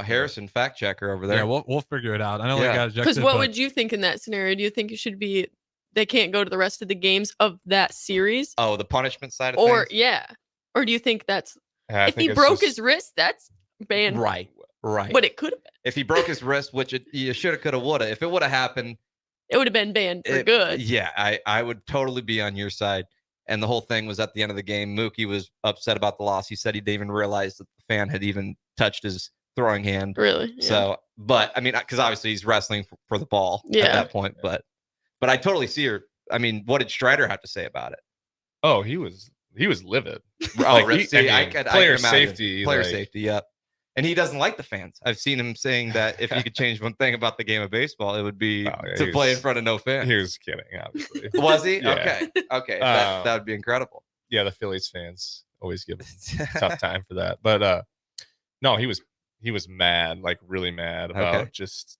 T: Harrison, fact checker over there.
P: Yeah, we'll figure it out. I know they got ejected.
S: Because what
P: but
S: would you think in that scenario? Do you think it should be they can't go to the rest of the games of that series?
T: Oh, the punishment side of
S: Or
T: things.
S: yeah. Or do you think that's
Q: I
S: if he
Q: think it's
S: broke
Q: just-
S: his wrist, that's banned.
T: Right.
S: But it could have been.
T: If he broke his wrist, which you shoulda, coulda, woulda. If it would have happened,
S: It would have been banned for
T: it-
S: good.
T: Yeah, I would totally be on your side. And the whole thing was at the end of the game, Mookie was upset about the loss. He said he didn't even realize that the fan had even touched his throwing hand.
S: Really? Yeah.
T: So, but I mean, because obviously he's wrestling for the ball at
S: Yeah.
T: that point. But I totally see her. I mean, what did Strider have to say about it?
Q: Oh, he was livid.
T: Oh,
Q: Like,
T: see,
Q: I
T: I
Q: mean,
T: could
Q: player
T: imagine.
Q: safety.
T: Player
Q: like-
T: safety, yep. And he doesn't like the fans. I've seen him saying that if he could change one thing about the game of baseball, it would be
Q: Oh, yeah,
T: to
Q: he
T: play in
Q: was-
T: front of no fans.
Q: He was kidding, obviously.
T: Was he?
Q: Yeah.
T: Okay. That would be incredible.
Q: Yeah, the Phillies fans always give him a tough time for that. But no, he was mad, like really mad about
T: Okay.
Q: just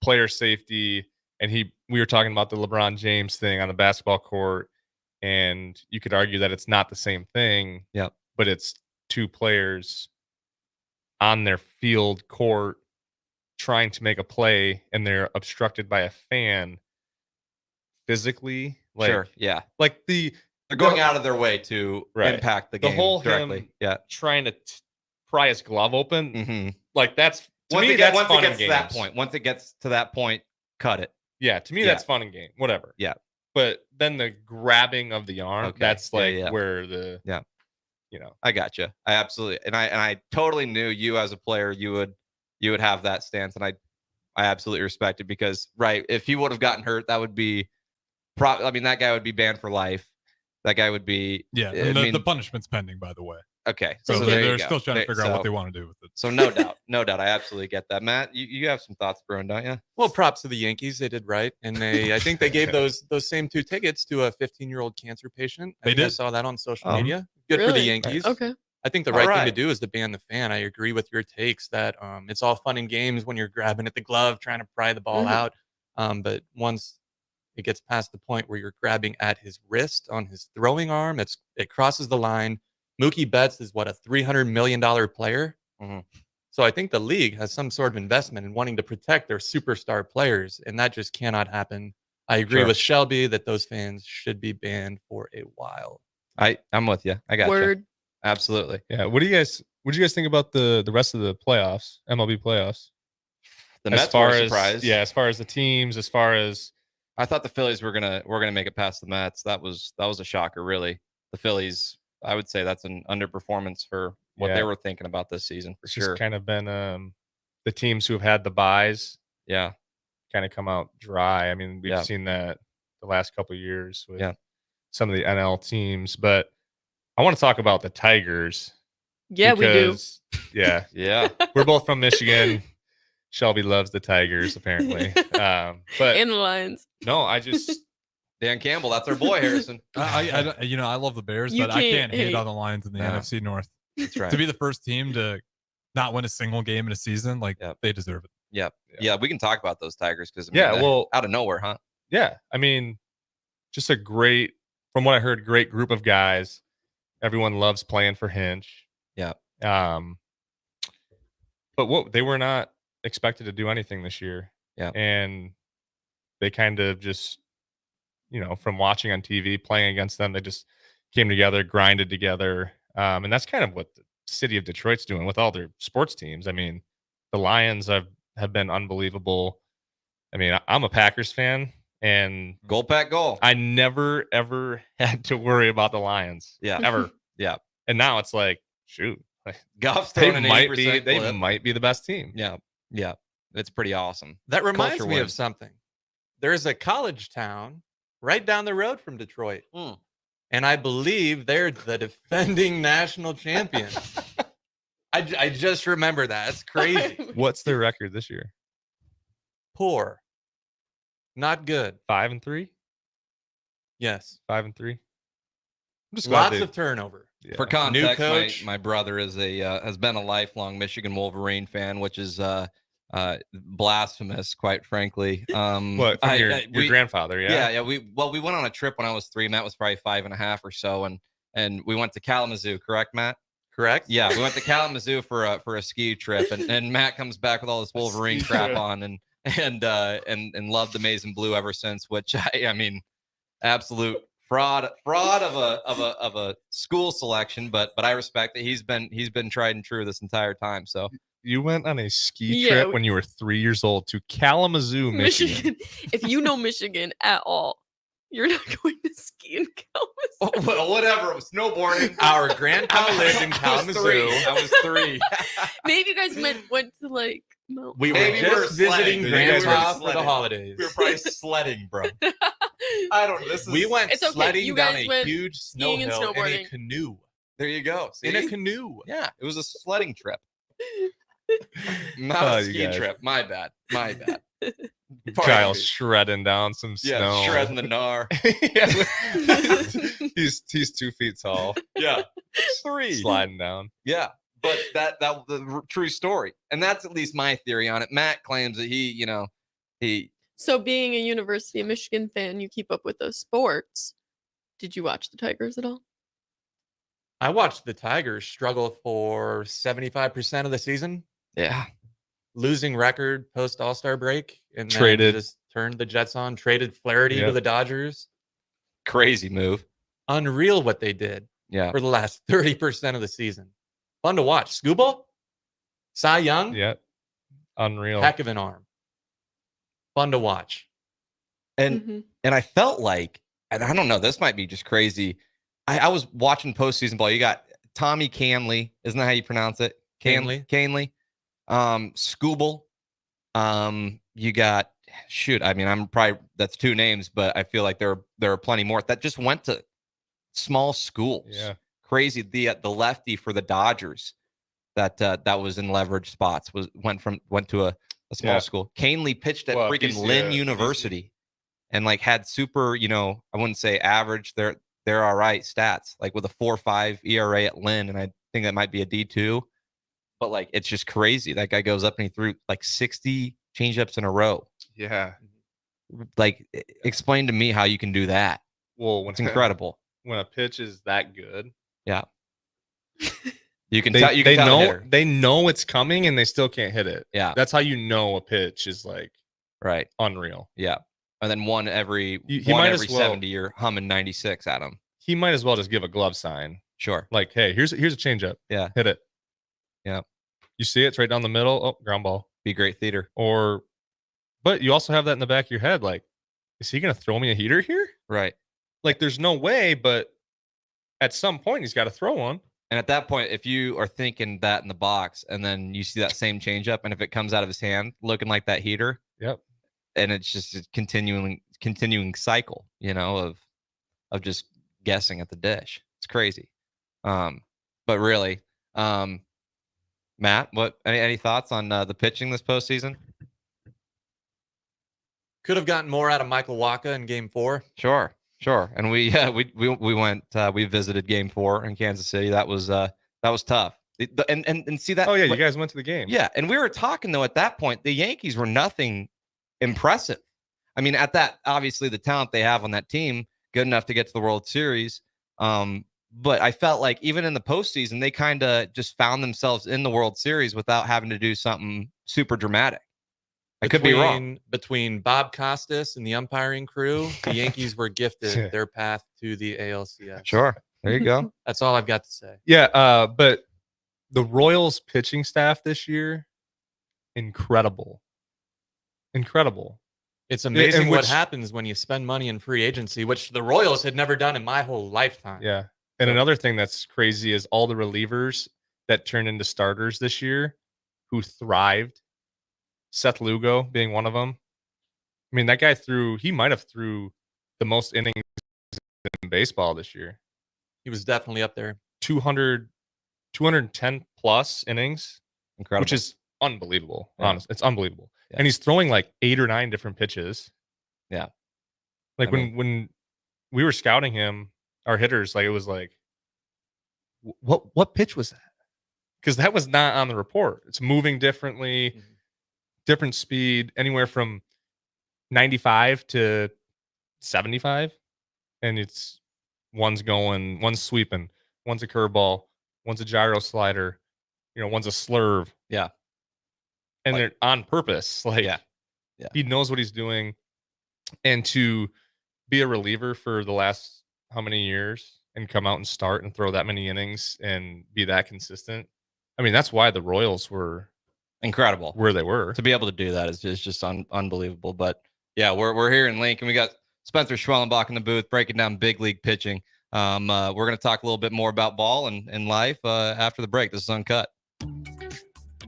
Q: player safety. And we were talking about the LeBron James thing on the basketball court, and you could argue that it's not the same thing.
T: Yep.
Q: But it's two players on their field court trying to make a play, and they're obstructed by a fan physically. Like,
T: Sure. Yeah.
Q: like
T: They're going out of their way to
Q: Right.
T: impact the
Q: The
T: game
Q: whole
T: directly.
Q: him
T: Yeah.
Q: trying to pry his glove open.
T: Mm-hmm.
Q: Like that's to
T: Once
Q: me
T: it
Q: that's
T: gets
Q: fun and
T: to that
Q: games.
T: point, once it gets to that point, cut it.
Q: Yeah, to me
T: Yeah.
Q: that's fun and game. Whatever.
T: Yeah.
Q: But then the grabbing of the arm,
T: Okay.
Q: that's
T: Yeah,
Q: like
T: yeah.
Q: where the
T: Yeah.
Q: you know.
T: I got you. I absolutely and I totally knew you as a player you would have that stance, and I absolutely respect it because right, if he would have gotten hurt, that would be I mean, that guy would be banned for life. That guy would be
P: Yeah,
T: I
P: and
T: mean,
P: the punishment's pending, by the way.
T: okay.
P: So
T: there you
P: they're
T: go.
P: still trying to
T: There-
P: figure out what
T: so-
P: they want to do with it.
T: So no doubt, I absolutely get that. Matt, you have some thoughts, brewing, don't you?
R: Well, props to the Yankees. They did right, and I think they gave those same 2 tickets to a 15-year-old cancer patient. I
P: They
R: think I
P: did?
R: saw that on social
T: Oh.
R: media. Good for the
S: Really?
R: Yankees.
S: Okay.
R: I think the
T: All
R: right thing
T: right.
R: to do is to ban the fan. I agree with your takes that it's all fun and games when you're grabbing at the glove, trying to pry the ball
S: Mhm.
R: out. But once it gets past the point where you're grabbing at his wrist on his throwing arm, it crosses the line. Mookie Betts is what, a $300 million player?
T: Mhm.
R: So I think the league has some sort of investment in wanting to protect their superstar players, and that just cannot happen. I agree
T: Sure.
R: with Shelby that those fans should be banned for a while.
T: I'm with you. I got you.
S: Word.
T: Absolutely.
Q: Yeah. What do you guys think about the rest of the playoffs, MLB playoffs?
T: The
Q: As
T: Mets
Q: far
T: were
Q: as
T: surprised.
Q: yeah, as far as the teams, as far as
T: I thought the Phillies were gonna make it past the Mets. That was a shocker, really. The Phillies, I would say that's an underperformance for what they
Q: Yeah.
T: were thinking about this season for
Q: it's
T: sure.
Q: just kind of been the teams who have had the buys
T: Yeah.
Q: kind of come out dry. I mean, we've
T: Yeah.
Q: seen that the last couple of years with
T: Yeah.
Q: some of the NL teams, but I want to talk about the Tigers.
S: Yeah, we do.
Q: because, Yeah,
T: Yeah.
Q: we're both from Michigan. Shelby loves the Tigers, apparently. But
S: And the Lions.
Q: no, I just
T: Dan Campbell, that's our boy, Harrison.
P: I love the Bears,
S: You
P: but I
S: can't
P: can't hate
S: hate.
P: on the Lions in the
T: No.
P: NFC North.
T: That's right.
P: To be the first team to not win a single game in a season, like
T: Yep.
P: they deserve it.
T: Yeah. Yeah, we can talk about those Tigers because
Q: Yeah, well-
T: out of nowhere, huh?
Q: yeah, I mean, just a great, from what I heard, great group of guys. Everyone loves playing for Hinch.
T: Yeah.
Q: But they were not expected to do anything this year.
T: Yeah.
Q: And they kind of just, from watching on TV, playing against them, they just came together, grinded together. And that's kind of what the city of Detroit's doing with all their sports teams. I mean, the Lions have been unbelievable. I mean, I'm a Packers fan, and
T: Goal, Pack, goal.
Q: I never ever had to worry about the Lions.
T: Yeah.
Q: Ever.
T: Yeah.
Q: And now it's like, shoot,
T: Goff's
Q: they
T: throwing an
Q: might
T: 80%
Q: be
T: clip.
Q: the best team.
T: Yeah. Yeah. It's pretty awesome.
R: That reminds
T: Culture
R: me of
T: wins.
R: something. There's a college town right down the road from Detroit. And I believe they're the defending national champion. I just remember that. It's crazy.
Q: What's their record this year?
R: Poor. Not good.
Q: 5-3.
R: Yes.
Q: 5-3. I'm just glad
R: Lots
Q: they-
R: of turnover.
Q: Yeah.
T: For
R: New
T: context,
R: coach.
T: my brother is has been a lifelong Michigan Wolverine fan, which is blasphemous, quite frankly.
Q: What, from your grandfather?
T: Yeah. We went on a trip when I was 3. Matt was probably 5.5 or so, and we went to Kalamazoo. Correct, Matt?
R: Correct.
T: Yeah, we went to Kalamazoo for a ski trip, and Matt comes back with all this Wolverine crap on, and loved the Maize and Blue ever since. Which I mean, absolute fraud of a school selection, but I respect that he's been tried and true this entire time. So
Q: you went on a ski trip when you were 3 years old to Kalamazoo, Michigan.
S: If you know Michigan at all, you're not going to ski in Kalamazoo.
T: Well, whatever. Snowboarding.
R: Our grandpa lived in Kalamazoo.
T: I was 3.
S: Maybe you guys went to like
R: We were just visiting grandpa for the holidays.
T: We were probably sledding, bro. I don't know.
R: We went
S: It's okay.
R: sledding
S: You
R: down
S: guys
R: a
S: went
R: huge snow
S: skiing and
R: hill in a
S: snowboarding.
R: canoe.
T: There you go.
R: In a
T: See?
R: canoe.
T: Yeah, it was a sledding trip. Not
Q: Oh,
T: a
Q: you
T: ski
Q: guys.
T: trip. My bad. Pardon
Q: Kyle's
T: me.
Q: shredding down some
T: Yeah,
Q: snow.
T: shredding the gnar.
Q: he's 2 feet tall.
T: Yeah, 3
Q: Sliding down.
T: Yeah, but that the true story, and that's at least my theory on it. Matt claims that he
S: So, being a University of Michigan fan, you keep up with those sports. Did you watch the Tigers at all?
R: I watched the Tigers struggle for 75% of the season.
T: Yeah.
R: Losing record post All-Star break. And then
Q: Traded.
R: just turned the Jets on. Traded Flaherty to
Q: Yep.
R: the Dodgers.
T: crazy move.
R: Unreal what they did
T: Yeah,
R: for the last 30% of the season. Fun to watch. Scooble? Cy Young?
Q: Yeah. Unreal.
R: Heck of an arm. Fun to watch.
T: and I felt like, and I don't know, this might be just crazy. I was watching postseason ball. You got Tommy Canley, isn't that how you pronounce it? Canley. Scooble. You got I mean, I'm probably that's 2 names, but I feel like there are plenty more that just went to small schools.
Q: Yeah.
T: Crazy. The lefty for the Dodgers that was in leverage spots went to a small
Q: Yeah.
T: school. Canley pitched at
Q: Well,
T: freaking
Q: BC,
T: Lynn
Q: BC.
T: University and like had super, I wouldn't say average. They're all right stats, like with a 4.5 ERA at Lynn, and I think that might be a D2. But like, it's just crazy. That guy goes up and he threw like 60 changeups in a row.
Q: Yeah.
T: Like, explain to me how you can do that.
Q: Well, when
T: It's incredible.
Q: when a pitch is that good,
T: Yeah. You can
Q: they,
T: tell. You
Q: they
T: can tell the
Q: know
T: hitter.
Q: they know it's coming and they still can't hit it.
T: Yeah.
Q: That's how you know a pitch is like
T: Right.
Q: unreal.
T: Yeah. And then one every
Q: He
T: one
Q: might
T: every
Q: as well-
T: 70 you're humming 96 at him.
Q: He might as well just give a glove sign.
T: Sure.
Q: Like, hey, here's a changeup.
T: Yeah.
Q: Hit it.
T: Yeah.
Q: You see it's right down the middle. Oh, ground ball.
T: Be great theater.
Q: But you also have that in the back of your head. Like, is he gonna throw me a heater here?
T: Right.
Q: Like, there's no way, but at some point he's got to throw one.
T: And at that point, if you are thinking that in the box and then you see that same changeup, and if it comes out of his hand looking like that heater,
Q: Yep.
T: and it's just a continuing cycle, of just guessing at the dish. It's crazy. But really, Matt, any thoughts on the pitching this postseason?
R: Could have gotten more out of Michael Wacha in Game 4.
T: Sure. And we went we visited Game 4 in Kansas City. That was tough. And see that.
Q: Oh yeah, you guys went to the game.
T: Yeah, and we were talking though at that point, the Yankees were nothing impressive. I mean, at that, obviously the talent they have on that team, good enough to get to the World Series. But I felt like even in the postseason, they kind of just found themselves in the World Series without having to do something super dramatic. I could be wrong.
R: Between Bob Costas and the umpiring crew, the Yankees were gifted their path to the ALCS.
T: Sure. There you go.
R: That's all I've got to say.
Q: Yeah, but the Royals pitching staff this year, incredible.
R: It's amazing
Q: And
R: what
Q: which-
R: happens when you spend money in free agency, which the Royals had never done in my whole lifetime.
Q: Yeah. And another thing that's crazy is all the relievers that turned into starters this year who thrived. Seth Lugo being one of them. I mean, that guy he might have threw the most innings in baseball this year.
R: He was definitely up there.
Q: 210 plus innings,
T: Incredible.
Q: which is unbelievable.
T: Yeah.
Q: Honestly, it's unbelievable.
T: Yeah.
Q: And he's throwing like 8 or 9 different pitches.
T: Yeah.
Q: Like
T: I
Q: when we were scouting him, our hitters, like it was like, what pitch was that? Because that was not on the report. It's moving differently, different speed, anywhere from 95 to 75, and it's one's sweeping, one's a curveball, one's a gyro slider, one's a slurve.
T: Yeah.
Q: And they're on purpose. Like,
T: Yeah.
Q: he knows what he's doing. And to be a reliever for the last how many years and come out and start and throw that many innings and be that consistent. I mean, that's why the Royals were
T: incredible
Q: where they were.
T: To be able to do that is just unbelievable. But yeah, we're here in Lincoln. We got Spencer Schwellenbach in the booth breaking down big league pitching. We're going to talk a little bit more about ball and life after the break. This is Uncut.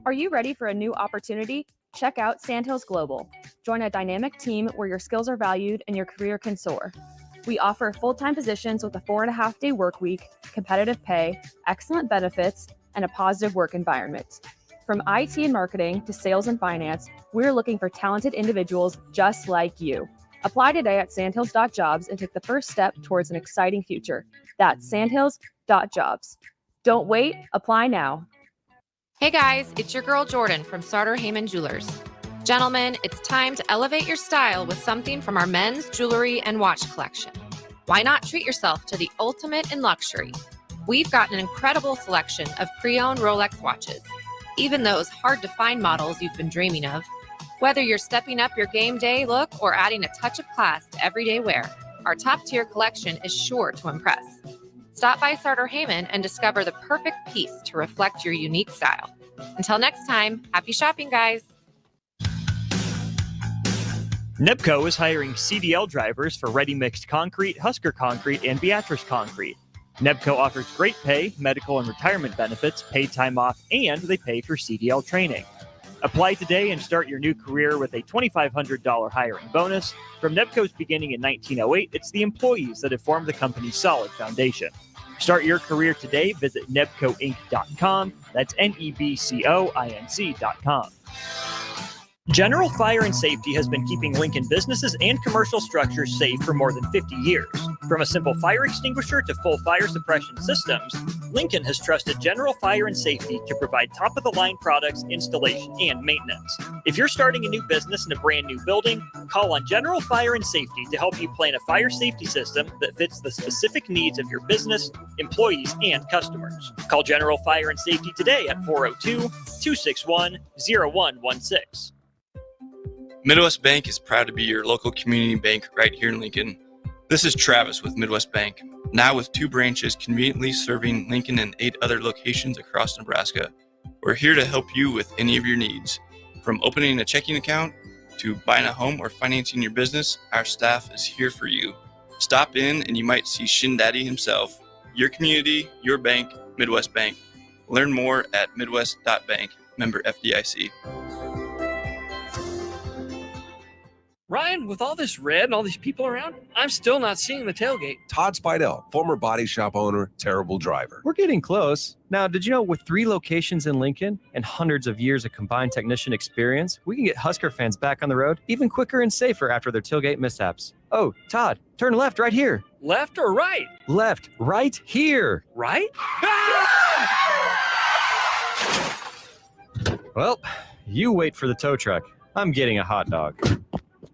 N: Are you ready for a new opportunity? Check out Sandhills Global. Join a dynamic team where your skills are valued and your career can soar. We offer full-time positions with a 4.5-day work week, competitive pay, excellent benefits, and a positive work environment. From IT and marketing to sales and finance, we're looking for talented individuals just like you. Apply today at sandhills.jobs and take the first step towards an exciting future. That's sandhills.jobs. Don't wait, apply now.
A: Hey guys, it's your girl Jordan from Sartor Heyman Jewelers. Gentlemen, it's time to elevate your style with something from our men's jewelry and watch collection. Why not treat yourself to the ultimate in luxury? We've got an incredible selection of pre-owned Rolex watches, even those hard-to-find models you've been dreaming of. Whether you're stepping up your game day look or adding a touch of class to everyday wear, our top-tier collection is sure to impress. Stop by Sartor Heyman and discover the perfect piece to reflect your unique style. Until next time, happy shopping, guys.
B: NEPCO is hiring CDL drivers for ready-mixed concrete, Husker Concrete, and Beatrice Concrete. NEPCO offers great pay, medical and retirement benefits, paid time off, and they pay for CDL training. Apply today and start your new career with a $2,500 hiring bonus. From NEPCO's beginning in 1908, it's the employees that have formed the company's solid foundation. Start your career today. Visit nebcoinc.com. That's NEBCOINC.com. General Fire and Safety has been keeping Lincoln businesses and commercial structures safe for more than 50 years. From a simple fire extinguisher to full fire suppression systems, Lincoln has trusted General Fire and Safety to provide top-of-the-line products, installation, and maintenance. If you're starting a new business in a brand new building, call on General Fire and Safety to help you plan a fire safety system that fits the specific needs of your business, employees, and customers. Call General Fire and Safety today at 402-261-0116.
C: Midwest Bank is proud to be your local community bank right here in Lincoln. This is Travis with Midwest Bank, now with 2 branches conveniently serving Lincoln and 8 other locations across Nebraska. We're here to help you with any of your needs. From opening a checking account to buying a home or financing your business, our staff is here for you. Stop in and you might see Shin Daddy himself. Your community, your bank, Midwest Bank. Learn more at midwest.bank, member FDIC.
G: Ryan, with all this red and all these people around, I'm still not seeing the tailgate.
J: Todd Spidell, former body shop owner, terrible driver.
K: We're getting close. Now, did you know with 3 locations in Lincoln and hundreds of years of combined technician experience, we can get Husker fans back on the road even quicker and safer after their tailgate mishaps? Oh, Todd, turn left right here.
G: Left or right?
K: Left, right here.
G: Right?
K: Well, you wait for the tow truck. I'm getting a hot dog.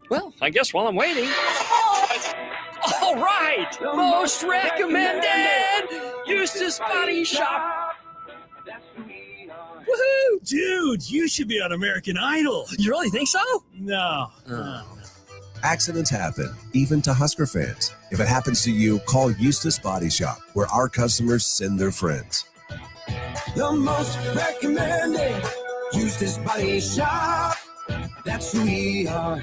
G: Well, I guess while I'm waiting. All right! Most recommended! Eustace Body Shop! Woohoo!
L: Dude, you should be on American Idol.
G: You really think so?
L: No.
J: Accidents happen, even to Husker fans. If it happens to you, call Eustace Body Shop, where our customers send their friends.
L: The most recommended Eustace Body Shop. That's who we are.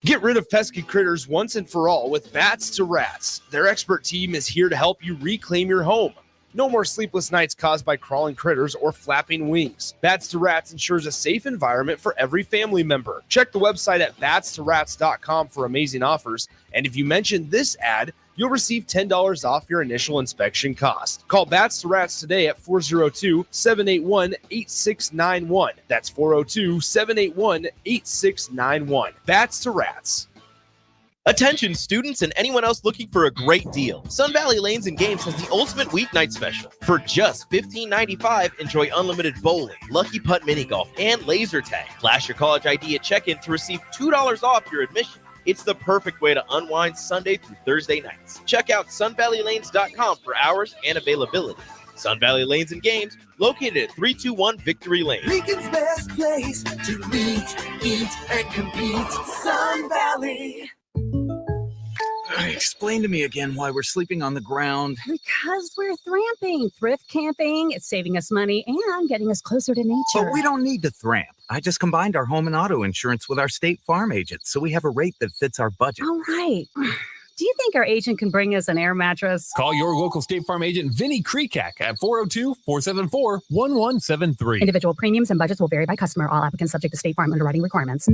H: Get rid of pesky critters once and for all with Bats to Rats. Their expert team is here to help you reclaim your home. No more sleepless nights caused by crawling critters or flapping wings. Bats to Rats ensures a safe environment for every family member. Check the website at batstorats.com for amazing offers. And if you mention this ad, you'll receive $10 off your initial inspection cost. Call Bats to Rats today at 402-781-8691. That's 402-781-8691. Bats to Rats.
I: Attention students and anyone else looking for a great deal. Sun Valley Lanes and Games has the ultimate weeknight special. For just $15.95, enjoy unlimited bowling, lucky putt mini golf, and laser tag. Flash your college ID at check-in to receive $2 off your admission. It's the perfect way to unwind Sunday through Thursday nights. Check out sunvalleylanes.com for hours and availability. Sun Valley Lanes and Games, located at 321 Victory Lane.
L: Lincoln's best place to meet, eat, and compete. Sun Valley.
M: Explain to me again why we're sleeping on the ground.
U: Because we're thramping, thrift camping. It's saving us money and getting us closer to nature.
M: But we don't need to thramp. I just combined our home and auto insurance with our State Farm agent, so we have a rate that fits our budget.
U: All right. Do you think our agent can bring us an air mattress?
V: Call your local State Farm agent, Vinny Krekak, at 402-474-1173.
U: Individual premiums and budgets will vary by customer. All applicants subject to State Farm underwriting requirements.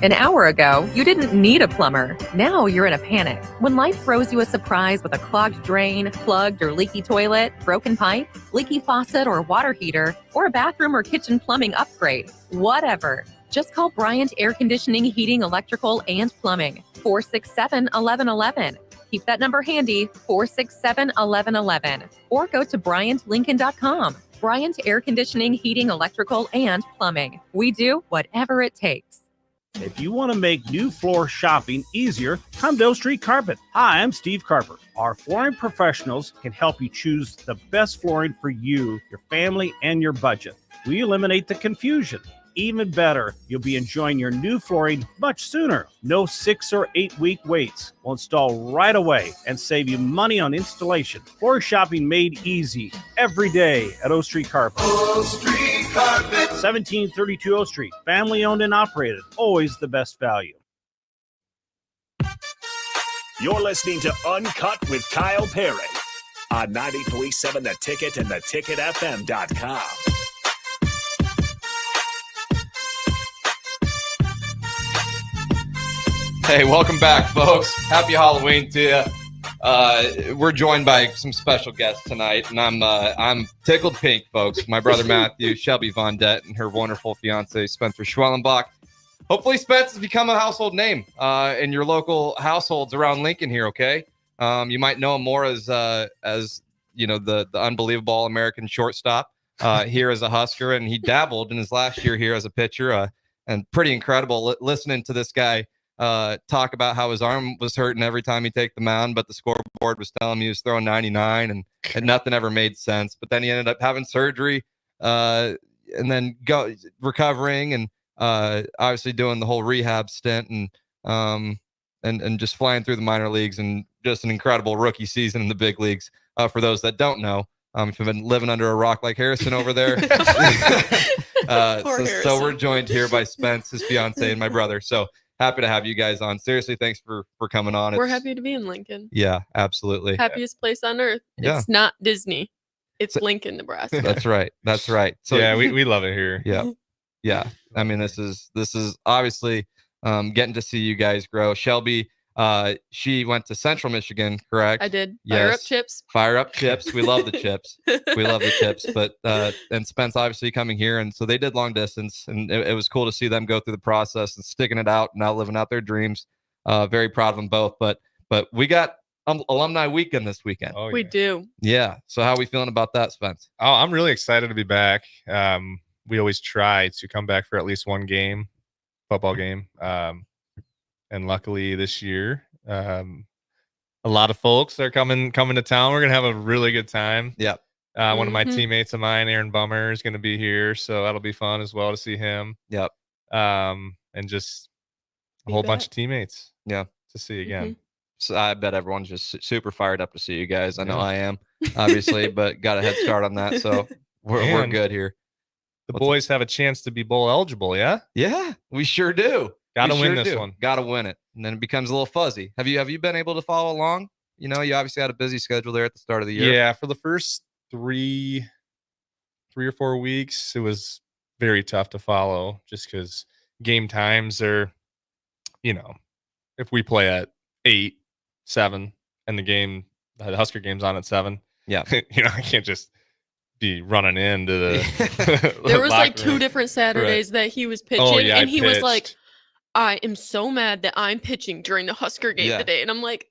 A: An hour ago, you didn't need a plumber. Now you're in a panic. When life throws you a surprise with a clogged drain, plugged or leaky toilet, broken pipe, leaky faucet or water heater, or a bathroom or kitchen plumbing upgrade, whatever. Just call Bryant Air Conditioning, Heating, Electrical, and Plumbing, 467-1111. Keep that number handy, 467-1111. Or go to BryantLincoln.com. Bryant Air Conditioning, Heating, Electrical, and Plumbing. We do whatever it takes.
Y: If you want to make new floor shopping easier, come to O Street Carpet. Hi, I'm Steve Carper. Our flooring professionals can help you choose the best flooring for you, your family, and your budget. We eliminate the confusion. Even better, you'll be enjoying your new flooring much sooner. No 6 or 8 week waits. We'll install right away and save you money on installation. Floor shopping made easy every day at O Street Carpet.
L: O Street Carpet.
Y: 1732 O Street. Family owned and operated. Always the best value.
O: You're listening to Uncut with Kyle Perry on 93.7 The Ticket and theticketfm.com.
T: Hey, welcome back, folks. Happy Halloween to you. We're joined by some special guests tonight, and I'm tickled pink, folks. My brother Matthew, Shelby Von Dett, and her wonderful fiance Spencer Schwellenbach. Hopefully, Spence has become a household name in your local households around Lincoln here. Okay, you might know him more as you know the unbelievable All-American shortstop here as a Husker, and he dabbled in his last year here as a pitcher, and pretty incredible listening to this guy talk about how his arm was hurting every time he take the mound, but the scoreboard was telling me he was throwing 99 and nothing ever made sense. But then he ended up having surgery and then recovering and obviously doing the whole rehab stint and just flying through the minor leagues and just an incredible rookie season in the big leagues. For those that don't know, if you've been living under a rock like Harrison over there. So we're joined here by Spence, his fiance, and my brother. So happy to have you guys on. Seriously, thanks for coming on.
S: We're happy to be in Lincoln.
T: Yeah, absolutely.
S: Happiest place on earth.
T: Yeah.
S: It's not Disney. It's Lincoln, Nebraska.
T: That's right. That's right. So
Q: yeah, we love it here.
T: Yeah. Yeah. I mean, this is obviously getting to see you guys grow. Shelby, she went to Central Michigan, correct?
S: I did.
T: Yes.
S: Fire up chips.
T: Fire up chips. We love the chips. We love the chips. But and Spence obviously coming here, and so they did long distance, and it was cool to see them go through the process and sticking it out, and now living out their dreams. Very proud of them both. But we got alumni weekend this weekend.
Q: Oh,
S: We do.
T: Yeah. So how are we feeling about that, Spence?
Q: Oh, I'm really excited to be back. We always try to come back for at least one game, football game. And luckily this year, a lot of folks are coming to town. We're gonna have a really good time.
T: Yep.
Q: One of my teammates of mine, Aaron Bummer, is gonna be here, so that'll be fun as well to see him.
T: Yep.
Q: And just a whole bunch of teammates.
T: Yeah.
Q: To see again.
T: So I bet everyone's just super fired up to see you guys. I know I am, obviously, but got a head start on that, so we're good here.
Q: The boys have a chance to be bowl eligible. Yeah.
T: Yeah, we sure do.
Q: Gotta win this one.
T: Gotta win it. And then it becomes a little fuzzy. Have you been able to follow along? You know, you obviously had a busy schedule there at the start of the year.
Q: Yeah, for the first three or 4 weeks, it was very tough to follow just because game times are, if we play at 8, 7, and the Husker game's on at 7.
T: Yeah.
Q: I can't just be running into the.
S: There was like
Q: locker
S: 2
Q: room.
S: different Saturdays that he was pitching,
Q: Oh, yeah, I
S: and he was like,
Q: pitched.
S: I am so mad that I'm pitching during the Husker game
T: Yeah.
S: today. And I'm like,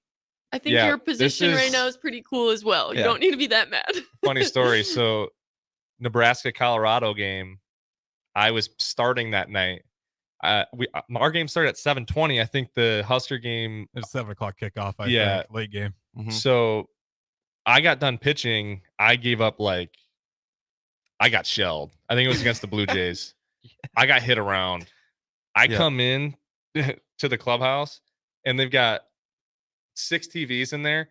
S: I think
Q: Yeah,
S: your
Q: this
S: position right
Q: is-
S: now is pretty cool as well. You
T: Yeah.
S: don't need to be that mad.
Q: Funny story. So, Nebraska-Colorado game, I was starting that night. Our game started at 7:20. I think the Husker game.
P: It's 7 o'clock kickoff. I
Q: Yeah.
P: think, late game.
T: Mhm.
Q: So, I got done pitching. I gave up I got shelled. I think it was against the Blue Jays. I got hit around. I
T: Yeah.
Q: come in to the clubhouse, and they've got 6 TVs in there.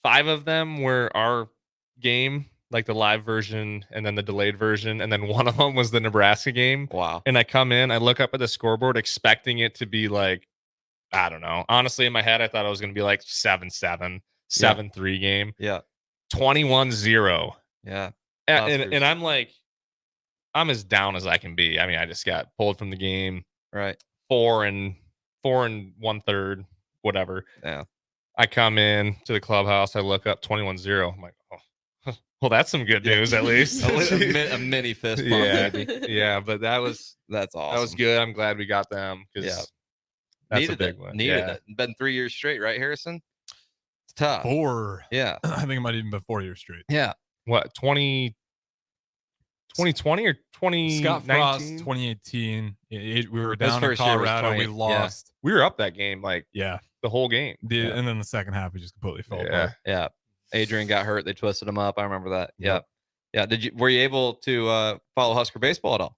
Q: 5 of them were our game, like the live version and then the delayed version. And then one of them was the Nebraska game.
T: Wow.
Q: And I come in, I look up at the scoreboard expecting it to be like, I don't know. Honestly, in my head, I thought it was going to be like 7-7, 7-3 game.
T: Yeah.
Q: 21-0.
T: Yeah.
Q: And I'm like, I'm as down as I can be. I mean, I just got pulled from the game.
T: Right.
Q: 4 1/3, whatever.
T: Yeah.
Q: I come in to the clubhouse. I look up 21-0. I'm like, oh, well, that's some good news at least.
T: a mini fist bump,
Q: yeah,
T: maybe.
Q: yeah. But that's
T: awesome.
Q: That was good. I'm glad we got them because that's
T: Needed
Q: a big
T: it.
Q: one.
T: Needed
Q: Yeah.
T: it. Been 3 years straight, right, Harrison? It's tough.
P: 4.
T: Yeah.
P: I think it might even been 4 years straight.
T: Yeah.
Q: What 2020 or 2019?
P: Scott Frost, 2018. We were
T: His
P: down in
T: first year was
P: Colorado.
T: 20,
P: We
T: yeah.
P: lost.
Q: We were up that game like
P: Yeah.
Q: the whole game.
P: And then the second half, we just completely fell apart.
T: Yeah. Adrian got hurt. They twisted him up. I remember that. Yeah. Yeah. Were you able to follow Husker baseball at all?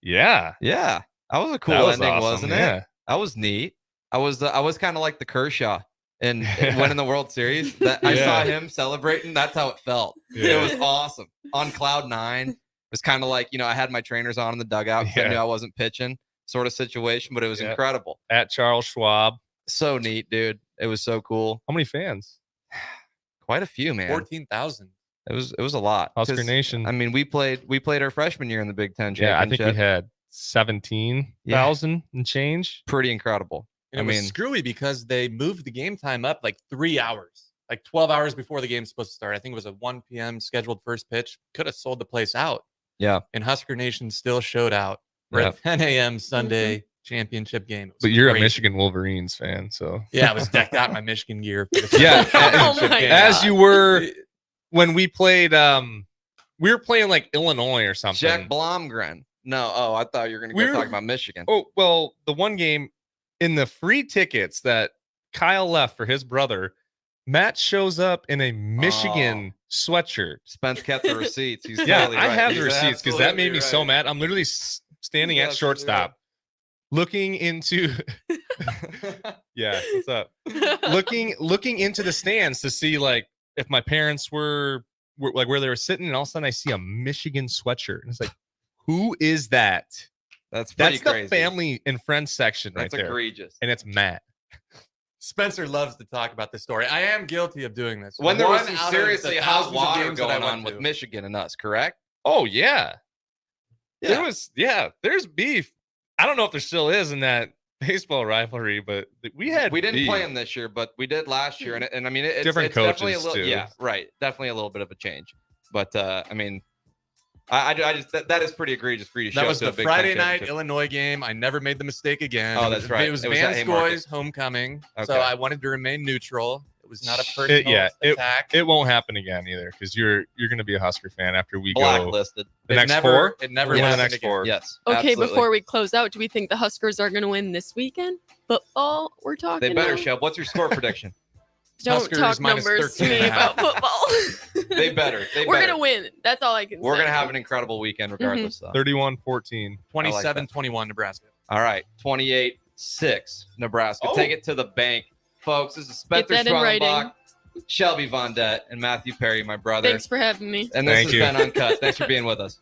Q: Yeah.
T: Yeah. That was a cool
Q: That was
T: ending,
Q: awesome,
T: wasn't
Q: yeah.
T: it? That was neat. I was kind of like the Kershaw and winning the World Series. That I saw him celebrating. That's how it felt.
Q: Yeah.
T: It was awesome. On cloud 9. It was kind of like, I had my trainers on in the dugout because I knew I wasn't pitching, sort of situation, but it was incredible.
Q: At Charles Schwab.
T: So neat, dude. It was so cool.
Q: How many fans?
T: Quite a few, man.
R: 14,000.
T: It was a lot.
Q: Husker
T: 'Cause,
Q: Nation.
T: I mean, we played our freshman year in the Big Ten
Q: Yeah, I think
T: championship.
Q: we had 17,000 and change.
T: Pretty incredible.
R: And it was screwy because they moved the game time up like 3 hours, like 12 hours before the game's supposed to start. I think it was a 1 p.m. scheduled first pitch. Could have sold the place out.
T: Yeah.
R: And Husker Nation still showed out for a 10 a.m. Sunday championship game. It was
Q: But you're
R: great.
Q: a Michigan Wolverines fan, so
R: Yeah, I was decked out in my Michigan gear. For the
Q: yeah,
R: championship game.
Q: as you were when we played. We were playing like Illinois or something.
T: Jack Blomgren. No, I thought you were going to go talk about Michigan.
Q: Oh well, the one game in the free tickets that Kyle left for his brother, Matt shows up in a Michigan sweatshirt.
T: Spence kept the receipts. He's
Q: Yeah,
T: totally
Q: I
T: right.
Q: have the
T: He's
Q: receipts because that made
T: absolutely
Q: me so
T: right.
Q: mad. I'm literally standing
T: He's
Q: at shortstop, looking into. Yeah, what's up? looking into the stands to see like if my parents were like where they were sitting, and all of a sudden I see a Michigan sweatshirt, and it's like, who is that?
T: That's pretty
Q: the
T: crazy.
Q: family and friends section
T: That's
Q: right there.
T: egregious.
Q: And it's Matt.
R: Spencer loves to talk about this story. I am guilty of doing this.
T: When there was
R: One
T: some
R: out of
T: seriously
R: the
T: hot
R: thousands of
T: water
R: games that I
T: going
R: went
T: on with
R: to.
T: Michigan and us, correct?
Q: Oh yeah.
T: Yeah.
Q: There's beef. I don't know if there still is in that baseball rivalry, but we
T: didn't
Q: beef.
T: play them this year, but we did last year, and I mean, it's
Q: Different
T: definitely a
Q: coaches,
T: little,
Q: too.
T: yeah, right, definitely a little bit of a change. But I mean, I just that is pretty egregious for you to show
R: That
T: up
R: was
T: to
R: the
T: a Big Ten
R: Friday night
T: championship.
R: Illinois game. I never made the mistake again.
T: Oh, that's right.
R: It was
T: It was at
R: Van
T: Haymarket.
R: Scoy's homecoming, so
T: Okay.
R: I wanted to remain neutral. It was not a personal
Q: It
R: attack.
Q: won't happen again either because you're going to be a Husker fan after we
T: Blacklisted.
Q: go the
R: It
Q: next
R: never-
Q: 4.
R: it never
Q: We're going to the
R: happened
Q: next
R: again.
Q: 4.
T: Yes.
S: Okay,
T: absolutely.
S: before we close out, do we think the Huskers are going to win this weekend? Football, we're talking.
T: They better
S: now?
T: show up. What's your score prediction?
S: Don't
R: Huskers
S: talk
R: minus
S: numbers to
R: 13
S: me
R: and a half.
S: about football.
T: They better.
S: We're going to win. That's all I can
T: We're
S: say.
T: gonna have an incredible weekend, regardless. Though.
Q: 31-14.
R: 27-21 Nebraska.
T: All right, 28-6 Nebraska.
R: Oh.
T: Take it to the bank, folks. This is Spencer
S: that in writing.
T: Schwellenbach, Shelby Von Dett, and Matthew Perry, my brother.
S: Thanks for having me.
T: And this
Q: Thank
T: has
Q: you.
T: been Uncut. Thanks for being with us.